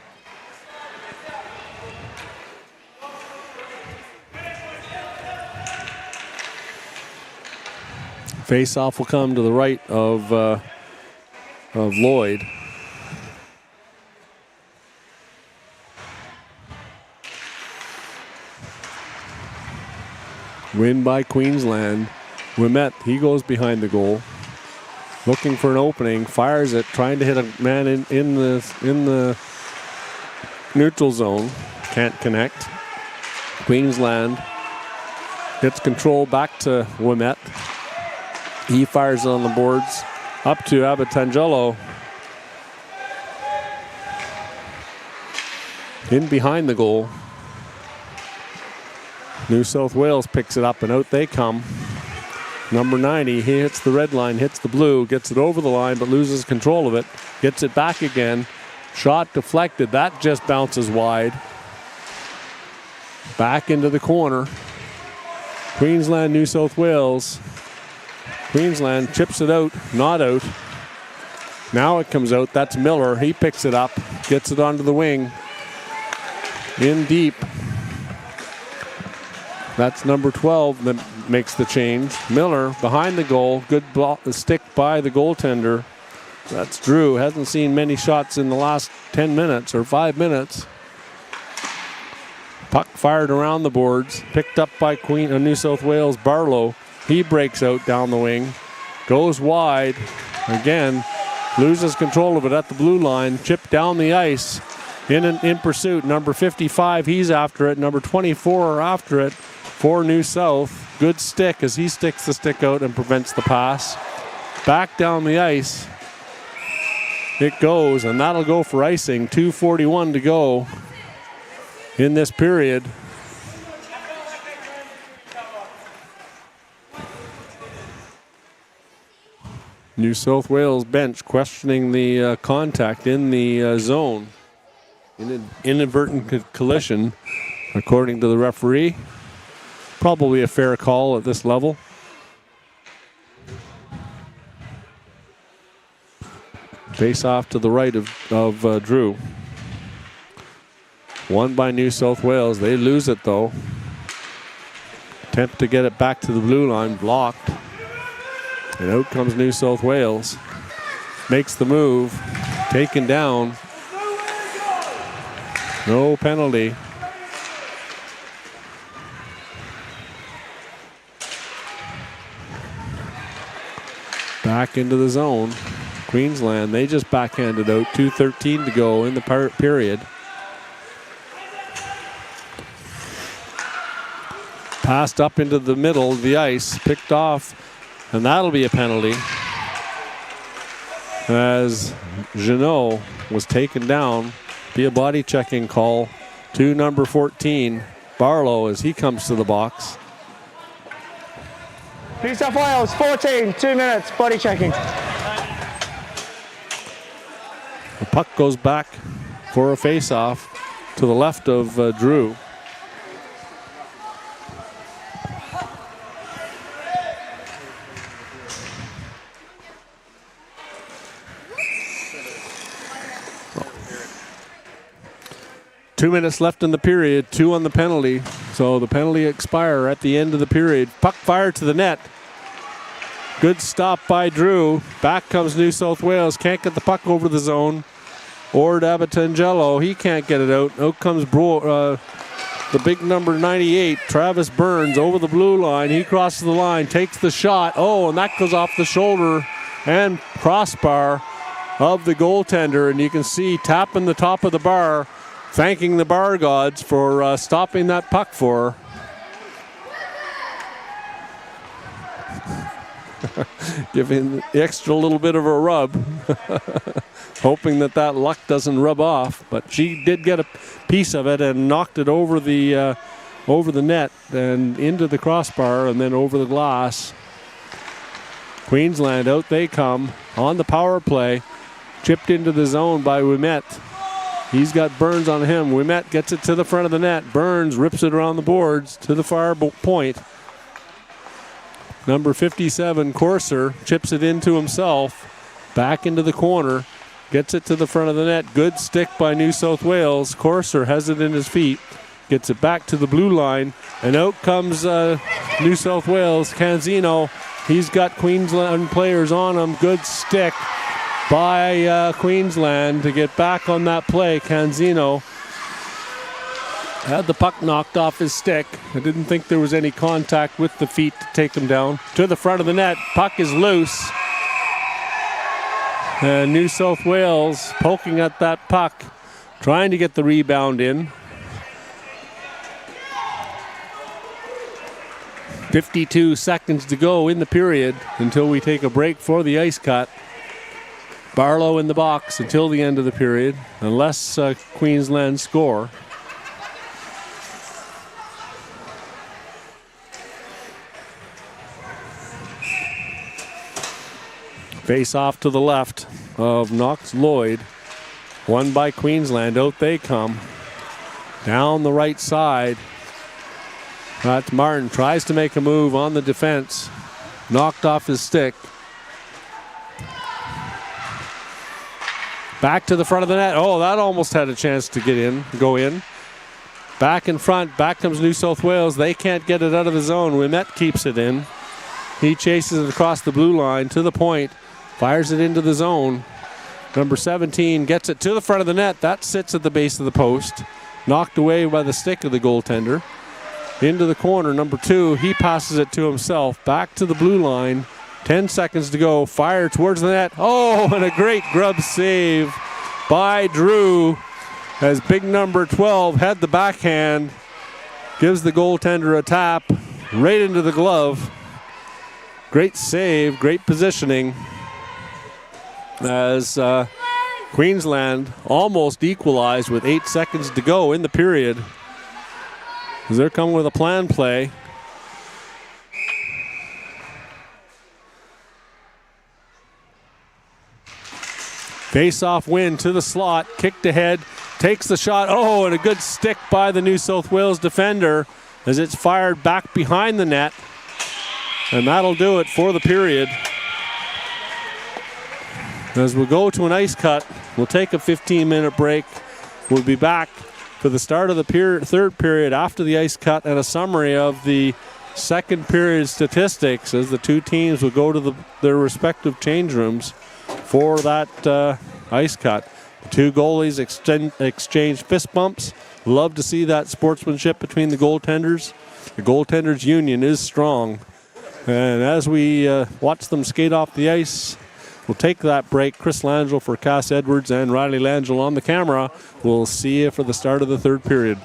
Face-off will come to the right of Lloyd. Win by Queensland. Ouimet, he goes behind the goal. Looking for an opening, fires it, trying to hit a man in the neutral zone. Can't connect. Queensland gets control back to Ouimet. He fires it on the boards up to Abatangelo. In behind the goal. New South Wales picks it up and out they come. Number 90, he hits the red line, hits the blue, gets it over the line but loses control of it. Gets it back again. Shot deflected. That just bounces wide. Back into the corner. Queensland, New South Wales. Queensland chips it out, not out. Now it comes out. That's Miller. He picks it up, gets it onto the wing. In deep. That's number 12 that makes the change. Miller behind the goal. Good stick by the goaltender. That's Drew. Hasn't seen many shots in the last 10 minutes or 5 minutes. Puck fired around the boards. Picked up by New South Wales Barlow. He breaks out down the wing. Goes wide. Again, loses control of it at the blue line. Chipped down the ice. In pursuit. Number 55, he's after it. Number 24 after it. For New South, good stick as he sticks the stick out and prevents the pass. Back down the ice. It goes, and that'll go for icing. 2:41 to go in this period. New South Wales bench questioning the contact in the zone. An inadvertent collision, according to the referee. Probably a fair call at this level. Face off to the right of Drew. Won by New South Wales. They lose it though. Attempt to get it back to the blue line, blocked. And out comes New South Wales. Makes the move. Taken down. No penalty. Back into the zone. Queensland, they just backhanded out. 2:13 to go in the period. Passed up into the middle of the ice, picked off, and that'll be a penalty. As Jeannot was taken down, be a body checking call to number 14, Barlow, as he comes to the box. New South Wales, 14, 2 minutes, body checking. The puck goes back for a face-off to the left of Drew. Two minutes left in the period, 2 on the penalty. So the penalty expire at the end of the period. Puck fired to the net. Good stop by Drew. Back comes New South Wales. Can't get the puck over the zone. Or Abatangelo. He can't get it out. Out comes the big number 98, Travis Burns, over the blue line. He crosses the line, takes the shot. Oh, and that goes off the shoulder and crossbar of the goaltender. And you can see tapping the top of the bar, thanking the bar gods for stopping that puck for her. Giving the extra little bit of a rub. Hoping that luck doesn't rub off. But she did get a piece of it and knocked it over the net and into the crossbar and then over the glass. Queensland, out they come on the power play. Chipped into the zone by Ouimet. He's got Burns on him. Ouimet gets it to the front of the net. Burns rips it around the boards to the far point. Number 57, Corser, chips it into himself. Back into the corner. Gets it to the front of the net. Good stick by New South Wales. Corser has it in his feet. Gets it back to the blue line. And out comes New South Wales. Canzino. He's got Queensland players on him. Good stick by Queensland to get back on that play. Canzino had the puck knocked off his stick. I didn't think there was any contact with the feet to take him down. To the front of the net. Puck is loose. And New South Wales poking at that puck, trying to get the rebound in. 52 seconds to go in the period until we take a break for the ice cut. Barlow in the box until the end of the period, unless Queensland score. Face off to the left of Knox Lloyd. Won by Queensland. Out they come. Down the right side. That's Martin. Tries to make a move on the defense. Knocked off his stick. Back to the front of the net. Oh, that almost had a chance to go in. Back in front. Back comes New South Wales. They can't get it out of the zone. Ouimet keeps it in. He chases it across the blue line to the point. Fires it into the zone. Number 17 gets it to the front of the net. That sits at the base of the post. Knocked away by the stick of the goaltender. Into the corner, number 2. He passes it to himself. Back to the blue line. 10 seconds to go. Fire towards the net. Oh, and a great grub save by Drew as big number 12 had the backhand. Gives the goaltender a tap right into the glove. Great save, great positioning as Queensland almost equalized with 8 seconds to go in the period. As they're coming with a plan play. Face-off win to the slot, kicked ahead, takes the shot. Oh, and a good stick by the New South Wales defender as it's fired back behind the net. And that'll do it for the period. As we'll go to an ice cut, we'll take a 15-minute break. We'll be back for the start of the third period after the ice cut and a summary of the second period statistics as the two teams will go to their respective change rooms for that ice cut. The two goalies exchange fist bumps. Love to see that sportsmanship between the goaltenders. The goaltenders union is strong. And as we watch them skate off the ice, we'll take that break. Chris Langell for Cass Edwards and Riley Langell on the camera. We'll see you for the start of the third period.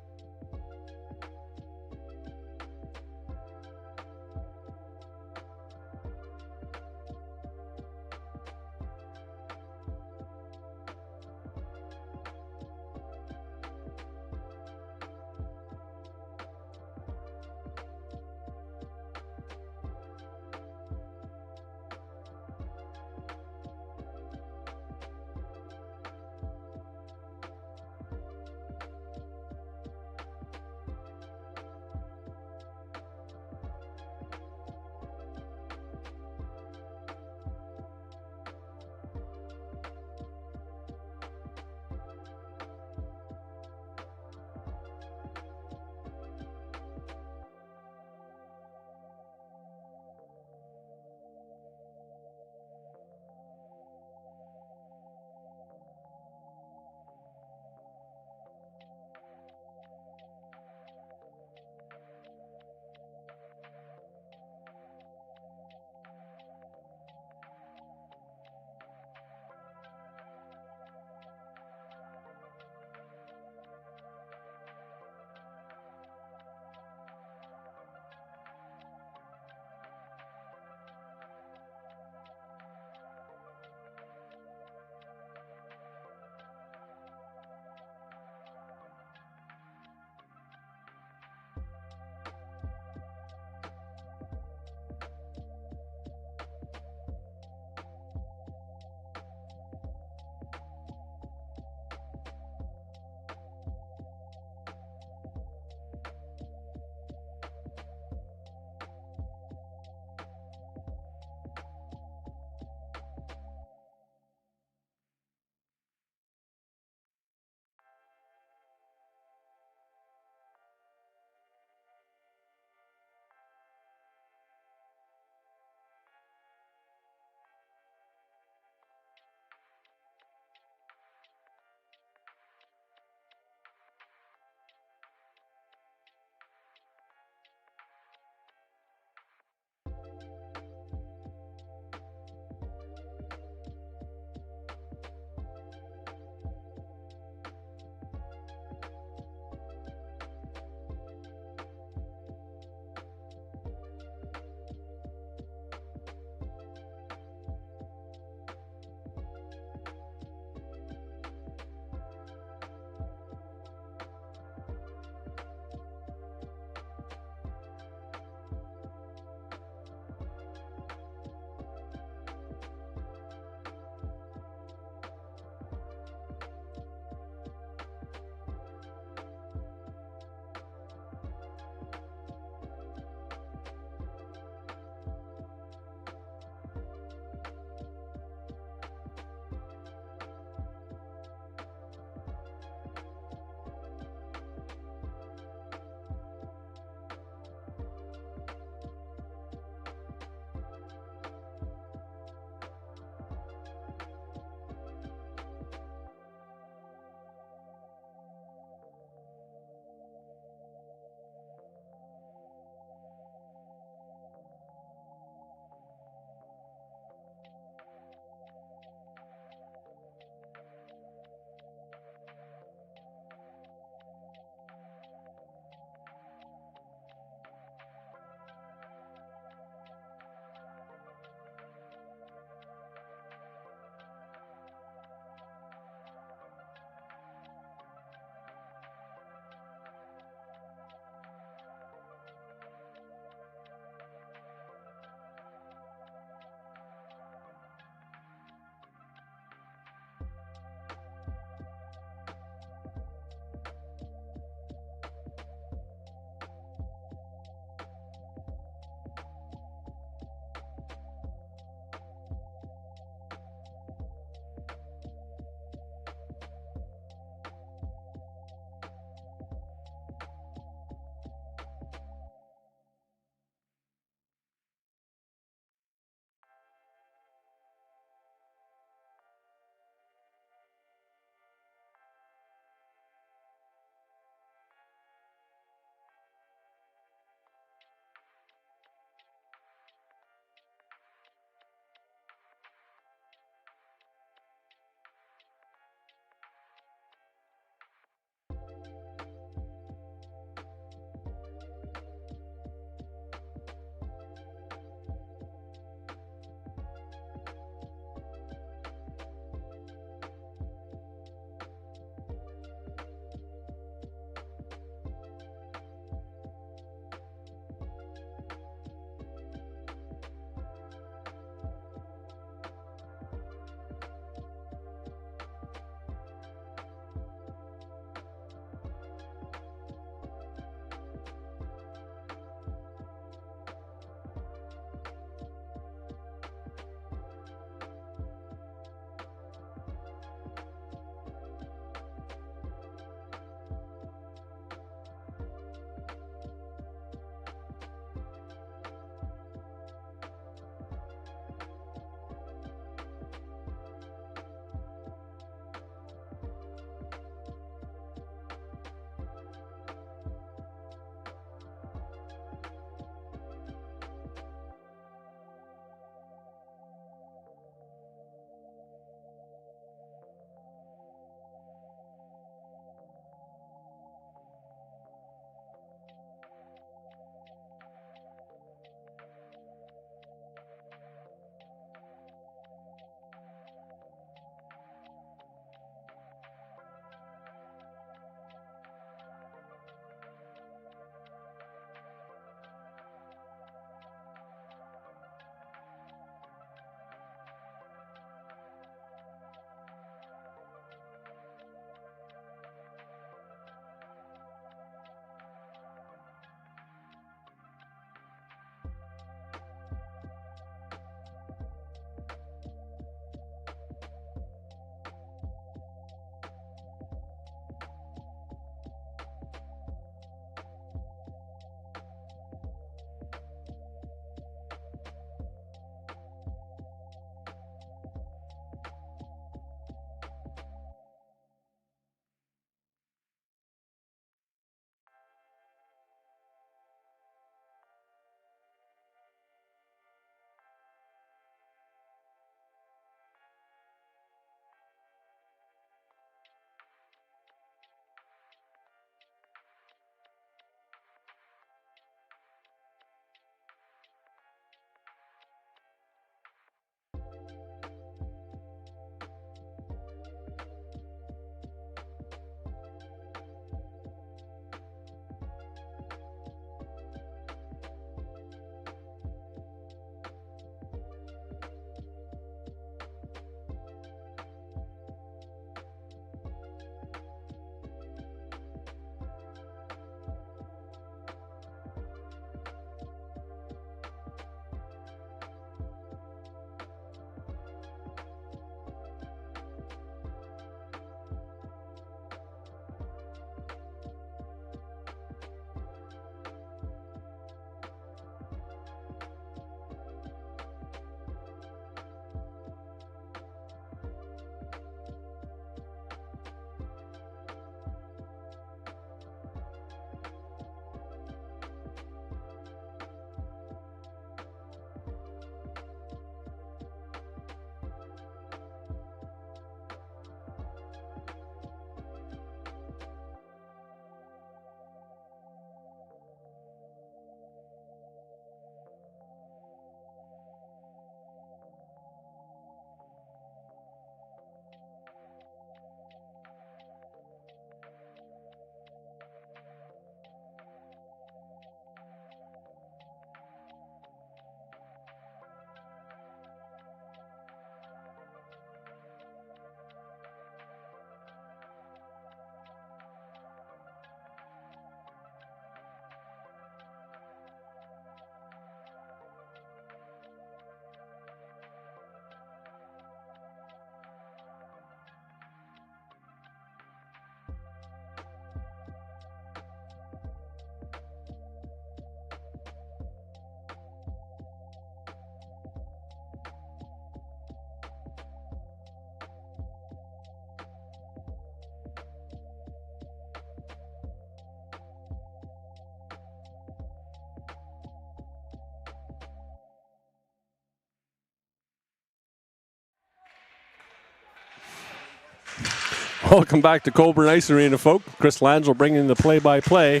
Welcome back to Cockburn Ice Arena, folks. Chris Lanzel bringing the play-by-play.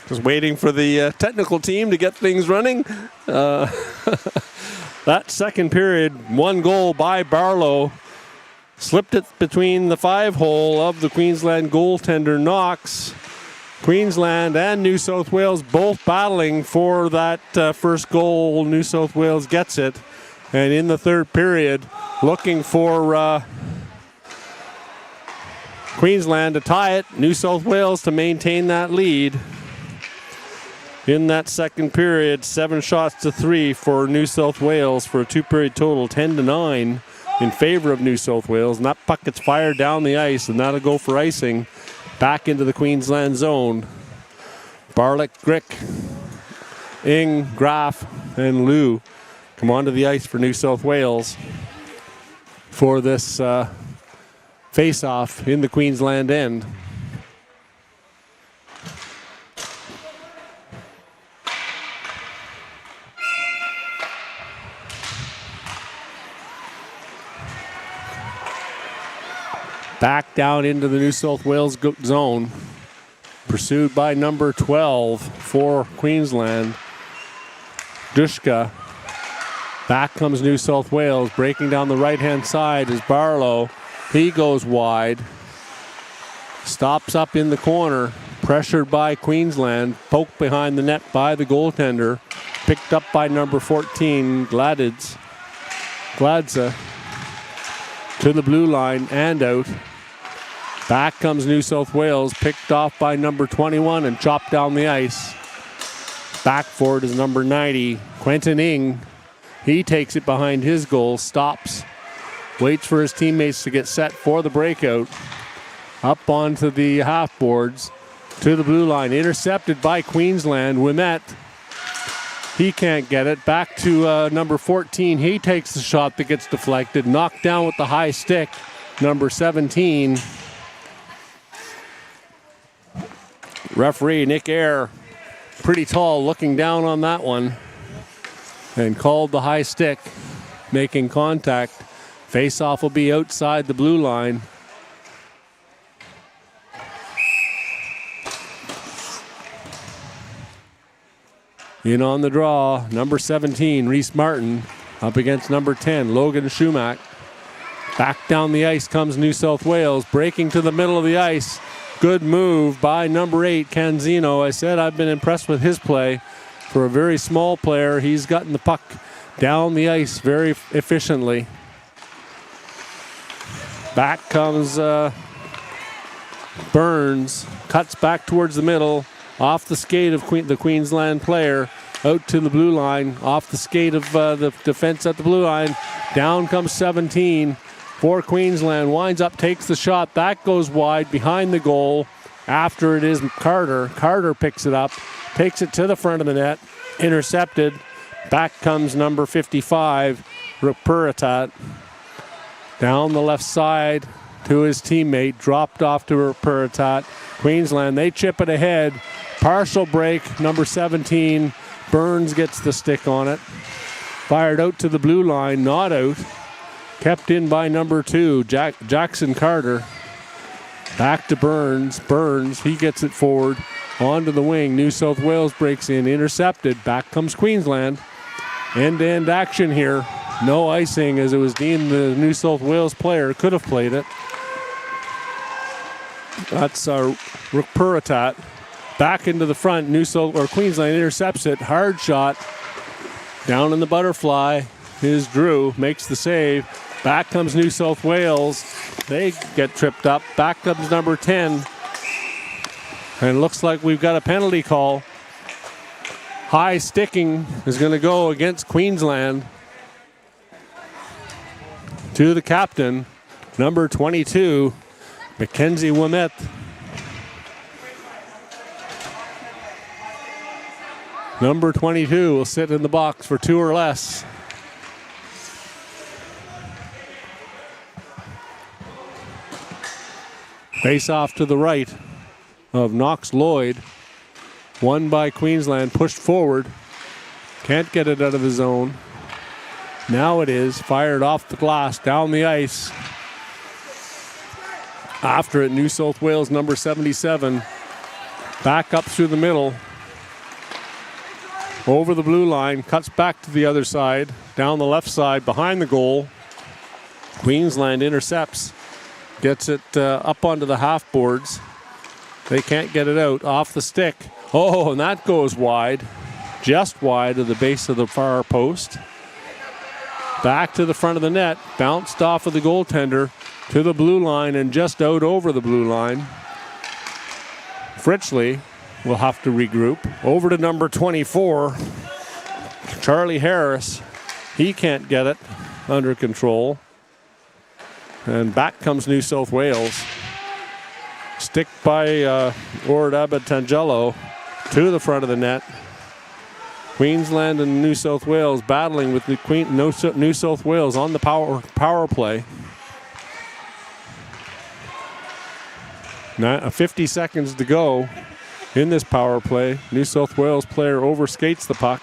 Just waiting for the technical team to get things running. That second period, 1 goal by Barlow. Slipped it between the 5-hole of the Queensland goaltender Knox. Queensland and New South Wales both battling for that first goal. New South Wales gets it. And in the third period, looking for Queensland to tie it, New South Wales to maintain that lead. In that second period, 7 shots to 3 for New South Wales for a 2-period total, 10-9 in favor of New South Wales. And that puck gets fired down the ice, and that'll go for icing back into the Queensland zone. Barlick, Grick, Ing, Graf, and Liu come onto the ice for New South Wales for this face-off in the Queensland end. Back down into the New South Wales zone, pursued by number 12 for Queensland, Dushka. Back comes New South Wales, breaking down the right-hand side is Barlow. He goes wide, stops up in the corner, pressured by Queensland, poked behind the net by the goaltender, picked up by number 14, Gladza, to the blue line and out. Back comes New South Wales, picked off by number 21 and chopped down the ice. Back for it is number 90, Quentin Ing. He takes it behind his goal, stops, waits for his teammates to get set for the breakout. Up onto the half boards, to the blue line, intercepted by Queensland. Ouimet, he can't get it. Back to number 14, he takes the shot that gets deflected, knocked down with the high stick, number 17. Referee Nick Eyre, pretty tall, looking down on that one and called the high stick, making contact. Face-off will be outside the blue line. In on the draw, number 17, Reese Martin, up against number 10, Logan Schumack. Back down the ice comes New South Wales, breaking to the middle of the ice. Good move by number 8, Canzino. I said I've been impressed with his play. For a very small player, he's gotten the puck down the ice very efficiently. Back comes Burns, cuts back towards the middle, off the skate of the Queensland player, out to the blue line, off the skate of the defense at the blue line. Down comes 17 for Queensland, winds up, takes the shot. That goes wide behind the goal. After it is Carter. Carter picks it up, takes it to the front of the net, intercepted. Back comes number 55, Puritat. Down the left side to his teammate, dropped off to Puritat. Queensland, they chip it ahead. Partial break, number 17. Burns gets the stick on it. Fired out to the blue line, not out. Kept in by number 2, Jackson Carter. Back to Burns. Burns, he gets it forward. Onto the wing. New South Wales breaks in, intercepted. Back comes Queensland. End-to-end action here. No icing, as it was deemed the New South Wales player could have played it. That's Puritat. Back into the front. Queensland intercepts it. Hard shot. Down in the butterfly is Drew. Makes the save. Back comes New South Wales. They get tripped up. Back comes number 10. And it looks like we've got a penalty call. High sticking is going to go against Queensland. To the captain, number 22, Mackenzie Ouimet. Number 22 will sit in the box for 2 or less. Face off to the right of Knox Lloyd. Won by Queensland, pushed forward. Can't get it out of the zone. Now it is fired off the glass, down the ice. After it, New South Wales number 77. Back up through the middle. Over the blue line, cuts back to the other side, down the left side, behind the goal. Queensland intercepts, gets it up onto the half boards. They can't get it out, off the stick. Oh, and that goes wide, just wide of the base of the far post. Back to the front of the net, bounced off of the goaltender to the blue line and just out over the blue line. Fritchley will have to regroup. Over to number 24, Charlie Harris. He can't get it under control. And back comes New South Wales. Stick by Ordaba Tangelo to the front of the net. Queensland and New South Wales battling with the New South Wales on the power play. 50 seconds to go in this power play. New South Wales player overskates the puck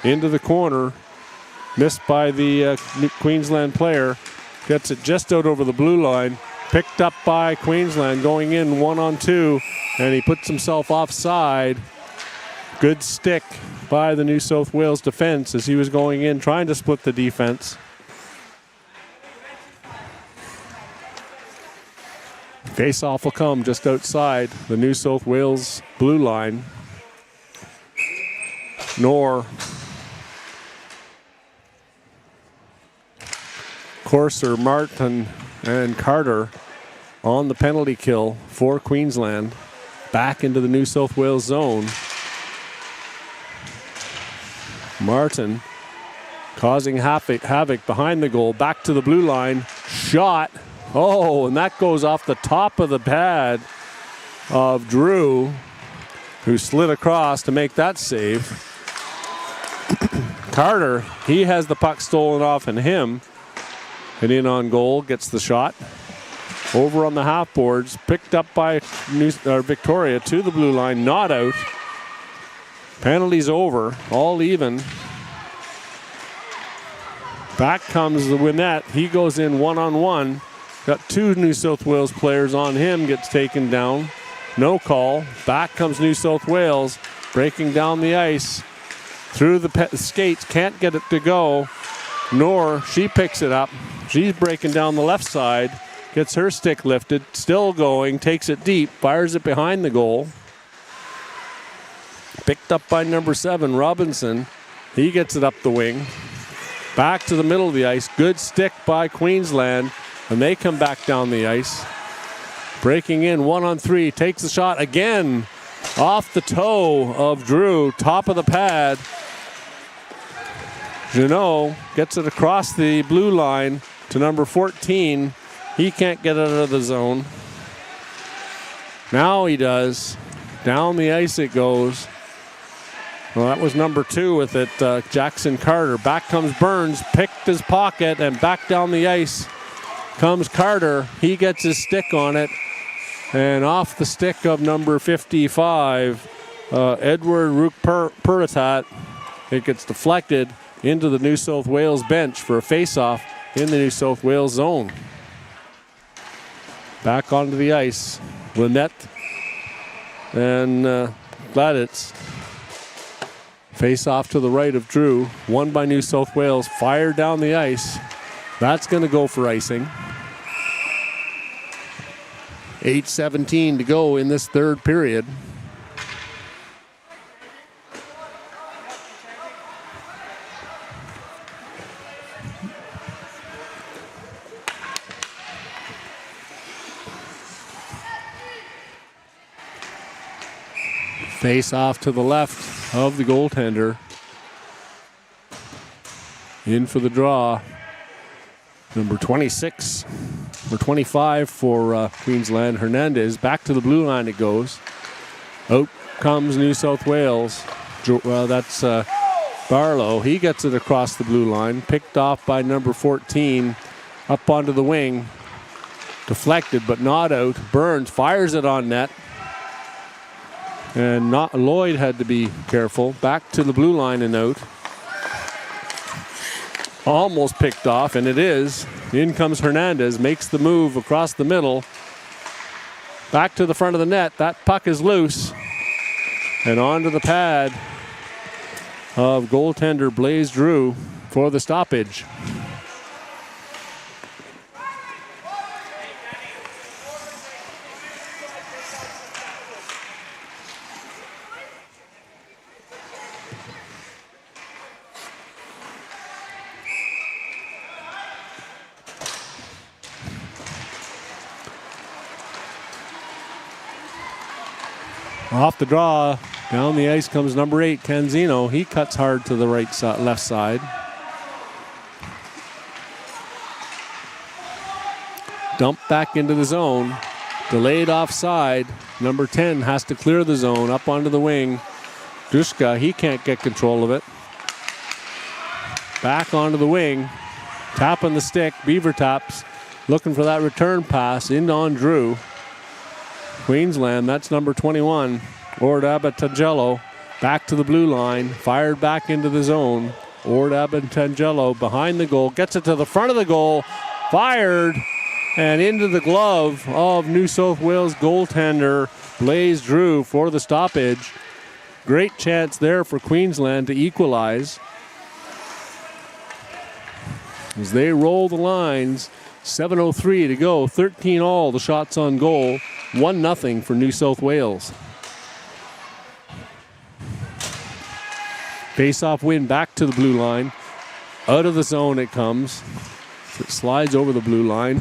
into the corner. Missed by the Queensland player. Gets it just out over the blue line. Picked up by Queensland going in 1-on-2. And he puts himself offside. Good stick by the New South Wales defense as he was going in trying to split the defense. Face-off will come just outside the New South Wales blue line. Corser, Martin, and Carter on the penalty kill for Queensland. Back into the New South Wales zone. Martin causing havoc behind the goal. Back to the blue line. Shot. Oh, and that goes off the top of the pad of Drew, who slid across to make that save. Carter, he has the puck stolen off in him. And in on goal, gets the shot. Over on the half boards, picked up by Victoria to the blue line, not out. Penalties over, all even. Back comes the Winnett. He goes in 1-on-1. Got two New South Wales players on him, gets taken down. No call. Back comes New South Wales, breaking down the ice. Through the skates, can't get it to go. Nor, she picks it up. She's breaking down the left side. Gets her stick lifted, still going, takes it deep, fires it behind the goal. Picked up by number 7, Robinson. He gets it up the wing. Back to the middle of the ice. Good stick by Queensland. And they come back down the ice. Breaking in 1-on-3. Takes the shot again. Off the toe of Drew. Top of the pad. Jeannot gets it across the blue line to number 14. He can't get it out of the zone. Now he does. Down the ice it goes. Well, that was number 2 with it, Jackson Carter. Back comes Burns, picked his pocket, and back down the ice comes Carter. He gets his stick on it, and off the stick of number 55, Edward Rook-Puritat, it gets deflected into the New South Wales bench for a face-off in the New South Wales zone. Back onto the ice, Lynette and Gladitz. Face off to the right of Drew. Won by New South Wales. Fired down the ice. That's going to go for icing. 8:17 to go in this third period. Face off to the left of the goaltender. In for the draw. Number 26 or 25 for Queensland. Hernandez. Back to the blue line it goes. Out comes New South Wales. That's Barlow. He gets it across the blue line. Picked off by number 14. Up onto the wing. Deflected but not out. Burns fires it on net. And Lloyd had to be careful. Back to the blue line and out. Almost picked off, and it is. In comes Hernandez, makes the move across the middle. back to the front of the net. That puck is loose. And onto the pad of goaltender Blaze Drew for the stoppage. Off the draw, down the ice comes number 8, Canzino. He cuts hard to the right side, left side. Dump back into the zone. Delayed offside. Number 10 has to clear the zone up onto the wing. Dushka, he can't get control of it. Back onto the wing. Tapping the stick. Beaver taps. Looking for that return pass in on Drew. Queensland, that's number 21. Ordabatangello back to the blue line, fired back into the zone. Ordabatangello behind the goal, gets it to the front of the goal, fired, and into the glove of New South Wales goaltender Blaze Drew for the stoppage. Great chance there for Queensland to equalize. As they roll the lines, 7:03 to go, 13 all the shots on goal, 1-0 for New South Wales. Face-off win back to the blue line. Out of the zone it comes. It slides over the blue line.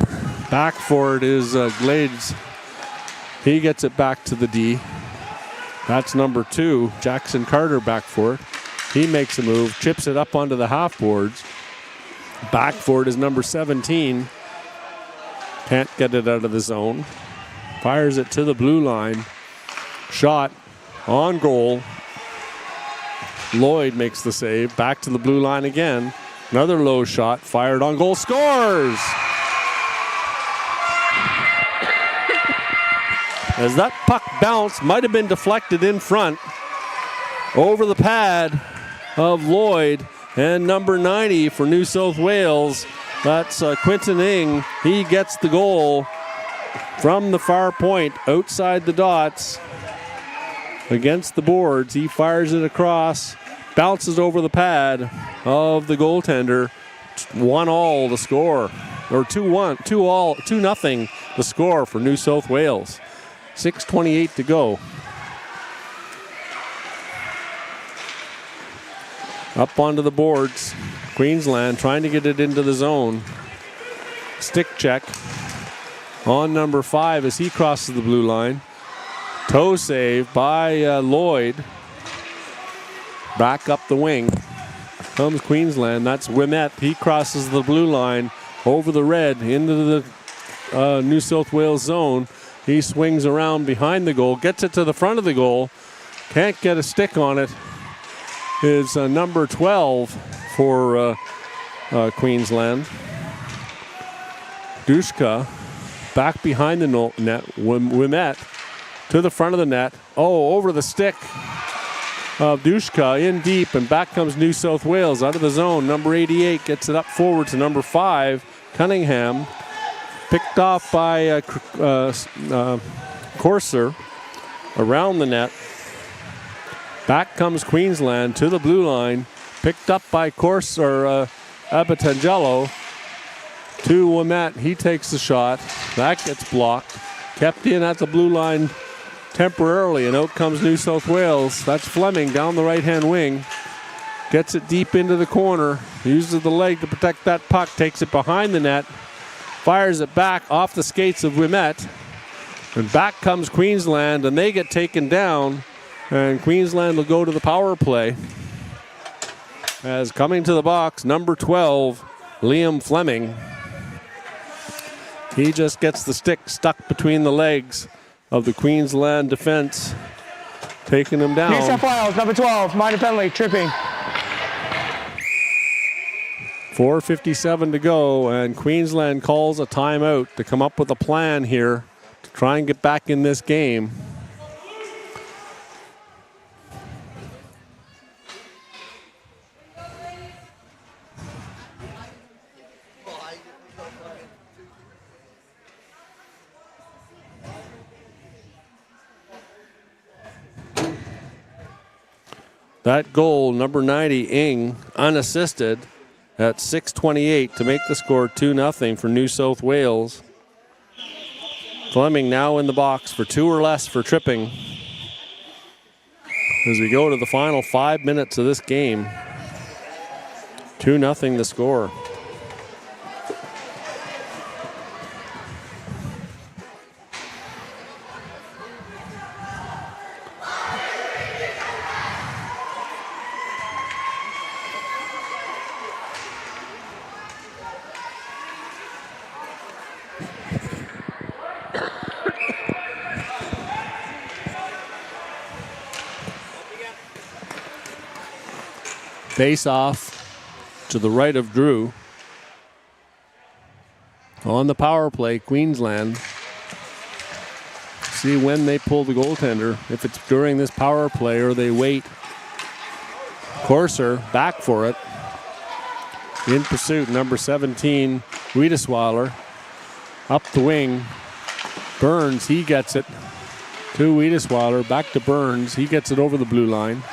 Back for it is Glades. He gets it back to the D. That's number 2, Jackson Carter back for it. He makes a move, chips it up onto the half boards. Back for it is number 17. Can't get it out of the zone. Fires it to the blue line. Shot on goal. Lloyd makes the save. Back to the blue line again. Another low shot. Fired on goal. Scores! As that puck bounced, might have been deflected in front. Over the pad of Lloyd. And number 90 for New South Wales. That's Quinton Ing. He gets the goal from the far point, outside the dots, against the boards. He fires it across, bounces over the pad of the goaltender. 1-all the score, or 2-1, 2-all, 2-0 the score for New South Wales. 6:28 to go. Up onto the boards. Queensland trying to get it into the zone. Stick check on number 5 as he crosses the blue line. Toe save by Lloyd. Back up the wing comes Queensland. That's Wimet. He crosses the blue line over the red into the New South Wales zone. He swings around behind the goal, gets it to the front of the goal. Can't get a stick on it. Is number 12 for Queensland. Dushka back behind the net. Wimet to the front of the net. Oh, over the stick of Dushka in deep, and back comes New South Wales out of the zone. Number 88 gets it up forward to number 5, Cunningham. Picked off by Corser around the net. Back comes Queensland to the blue line. Picked up by Corser, Abatangello to Wimet. He takes the shot. That gets blocked. Kept in at the blue line temporarily, and out comes New South Wales. That's Fleming down the right-hand wing. Gets it deep into the corner. Uses the leg to protect that puck. Takes it behind the net. Fires it back off the skates of Wimet. And back comes Queensland, and they get taken down. And Queensland will go to the power play. As coming to the box, number 12, Liam Fleming. He just gets the stick stuck between the legs of the Queensland defense, taking him down. New South Wales, number 12, minor penalty, tripping. 4:57 to go, and Queensland calls a timeout to come up with a plan here to try and get back in this game. That goal, number 90, Ing, unassisted at 6:28 to make the score 2-0 for New South Wales. Fleming now in the box for 2 or less for tripping. As we go to the final 5 minutes of this game, 2-0 the score. Face off to the right of Drew. On the power play, Queensland. See when they pull the goaltender, if it's during this power play or they wait. Corser back for it. In pursuit, number 17, Wiedesweiler. Up the wing. Burns, he gets it to Wiedesweiler. Back to Burns. He gets it over the blue line.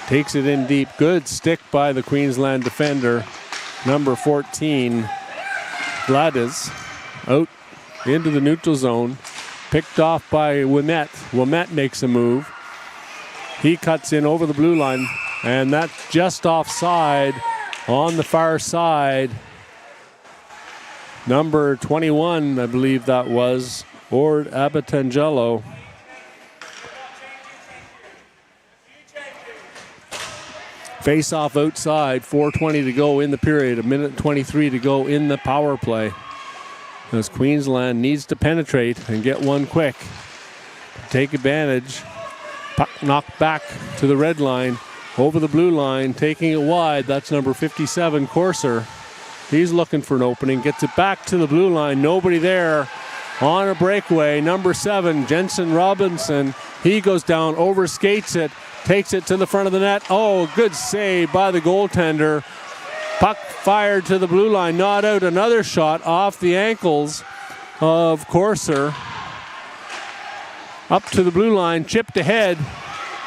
Takes it in deep. Good stick by the Queensland defender. Number 14, Gladys. Out into the neutral zone. Picked off by Ouimet. Ouimet makes a move. He cuts in over the blue line. And that's just offside on the far side. Number 21, I believe that was, Ord Abatangelo. Face off outside, 4:20 to go in the period, 1:23 to go in the power play. As Queensland needs to penetrate and get one quick. Take advantage. Puck knocked back to the red line, over the blue line, taking it wide. That's number 57, Corser. He's looking for an opening, gets it back to the blue line. Nobody there on a breakaway. Number 7, Jensen Robinson. He goes down, overskates it. Takes it to the front of the net. Oh, good save by the goaltender. Puck fired to the blue line, not out. Another shot off the ankles of Corser. Up to the blue line, chipped ahead.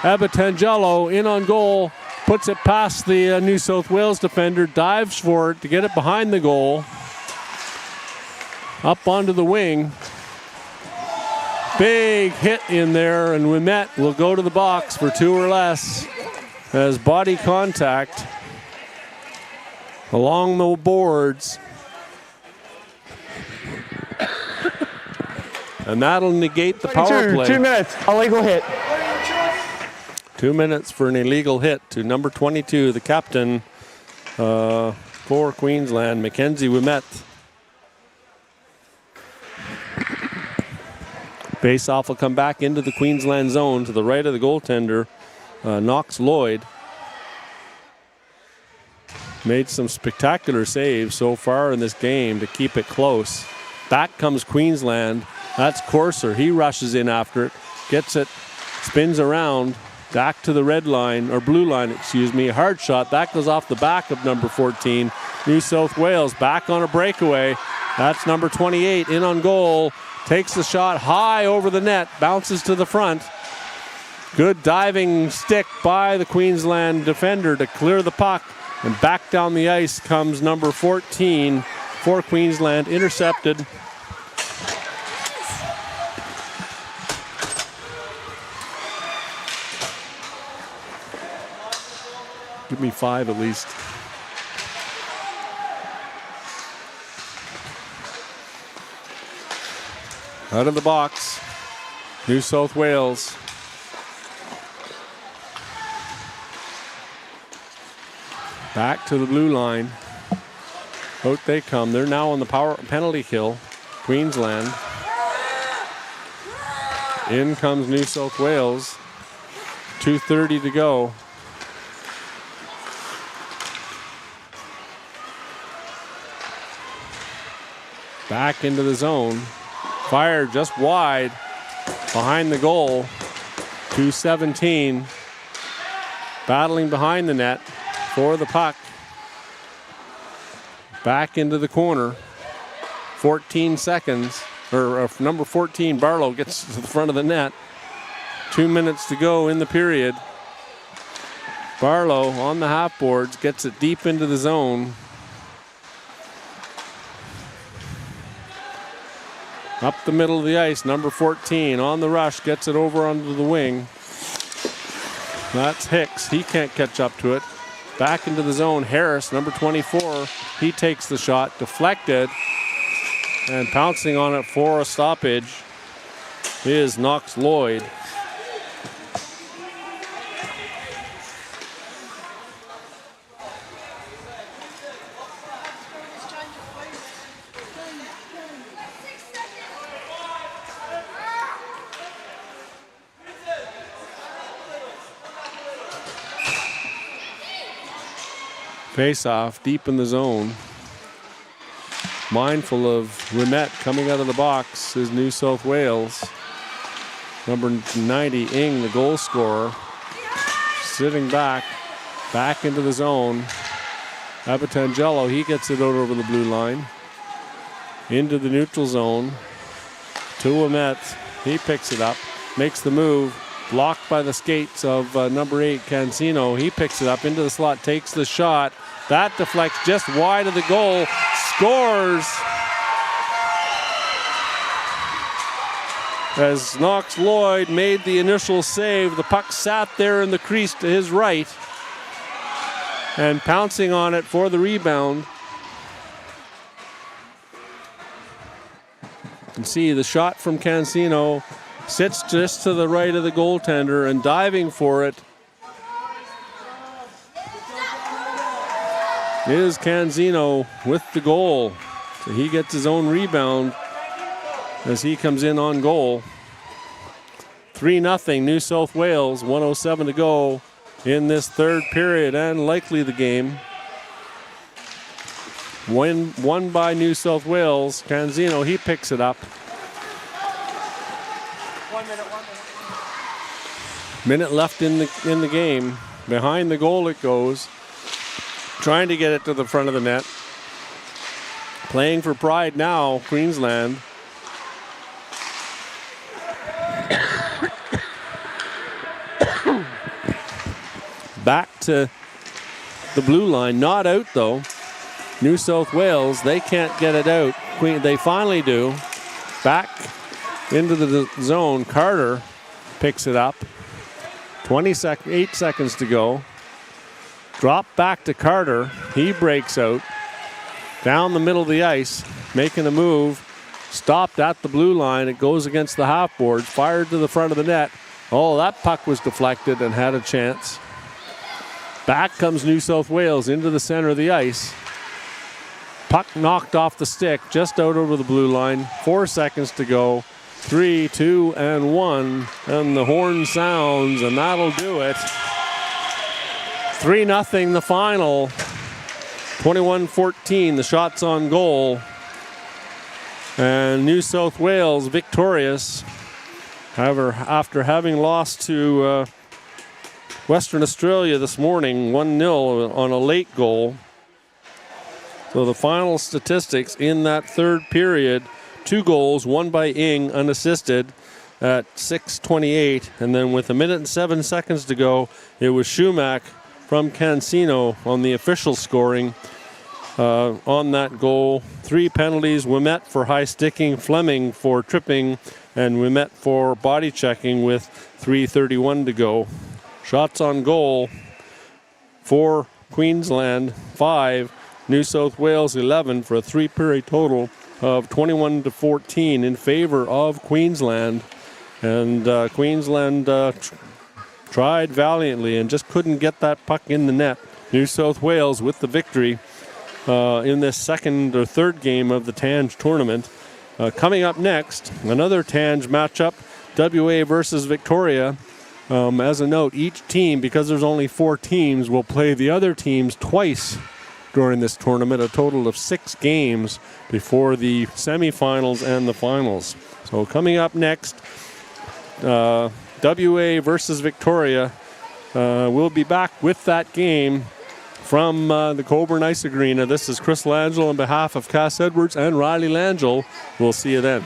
Abatangelo in on goal, puts it past the New South Wales defender, dives for it to get it behind the goal. Up onto the wing. Big hit in there, and Ouimet will go to the box for 2 or less as body contact along the boards. And that'll negate the power play. 2 minutes, illegal hit. 2 minutes for an illegal hit to number 22, the captain for Queensland, Mackenzie Ouimet. Face-off will come back into the Queensland zone to the right of the goaltender, Knox Lloyd. Made some spectacular saves so far in this game to keep it close. Back comes Queensland. That's Corser. He rushes in after it, gets it, spins around, back to the red line, or blue line, excuse me. Hard shot. That goes off the back of number 14, New South Wales. Back on a breakaway. That's number 28 in on goal. Takes the shot high over the net, bounces to the front. Good diving stick by the Queensland defender to clear the puck. And back down the ice comes number 14 for Queensland, intercepted. Give me 5 at least. Out of the box, New South Wales. Back to the blue line. Out they come. They're now on the penalty kill. Queensland. In comes New South Wales. 2:30 to go. Back into the zone. Fired just wide behind the goal. 2:17. Battling behind the net for the puck. Back into the corner. 14 seconds. Or number 14, Barlow, gets to the front of the net. 2 minutes to go in the period. Barlow on the half boards, gets it deep into the zone. Up the middle of the ice, number 14 on the rush, gets it over onto the wing. That's Hicks, he can't catch up to it. Back into the zone, Harris, number 24, he takes the shot, deflected, and pouncing on it for a stoppage is Knox Lloyd. Face-off deep in the zone. Mindful of Rimet coming out of the box is New South Wales. Number 90, Ing, the goal scorer, sitting back into the zone. Abatangelo, he gets it out over the blue line. Into the neutral zone. To Rimet, he picks it up, makes the move. Blocked by the skates of number 8, Cancino. He picks it up into the slot, takes the shot. That deflects just wide of the goal. Scores as Knox Lloyd made the initial save. The puck sat there in the crease to his right. And pouncing on it for the rebound. You can see the shot from Cancino. Sits just to the right of the goaltender and diving for it is Canzino with the goal. So he gets his own rebound as he comes in on goal. 3-0 New South Wales, 1:07 to go in this third period and likely the game. Won by New South Wales. Canzino, he picks it up. 1 minute. Minute left in the game. Behind the goal it goes. Trying to get it to the front of the net. Playing for pride now, Queensland. Back to the blue line. Not out though. New South Wales, they can't get it out. They finally do. Back into the zone. Carter picks it up. 8 seconds to go. Drop back to Carter. He breaks out. Down the middle of the ice. Making a move. Stopped at the blue line. It goes against the half board. Fired to the front of the net. Oh, that puck was deflected and had a chance. Back comes New South Wales into the center of the ice. Puck knocked off the stick. Just out over the blue line. 4 seconds to go. 3, 2, and 1. And the horn sounds, and that'll do it. 3-0 the final. 21-14, the shots on goal. And New South Wales victorious. However, after having lost to Western Australia this morning, 1-0 on a late goal. So the final statistics in that third period, 2 goals, one by Ing, unassisted, at 6:28. And then with 1 minute and 7 seconds to go, it was Schumack from Cancino on the official scoring on that goal. 3 penalties, Ouimet for high sticking, Fleming for tripping, and Ouimet for body checking with 3:31 to go. Shots on goal for Queensland, 5. New South Wales, 11 for a 3-period total of 21-14 in favor of Queensland. And Queensland tried valiantly and just couldn't get that puck in the net. New South Wales with the victory in this second or third game of the Tange tournament. Coming up next, another Tange matchup, WA versus Victoria. As a note, each team, because there's only 4 teams, will play the other teams twice during this tournament, a total of 6 games before the semifinals and the finals. So coming up next, WA versus Victoria. We'll be back with that game from the Cockburn Ice Arena. This is Chris Langell on behalf of Cass Edwards and Riley Langell. We'll see you then.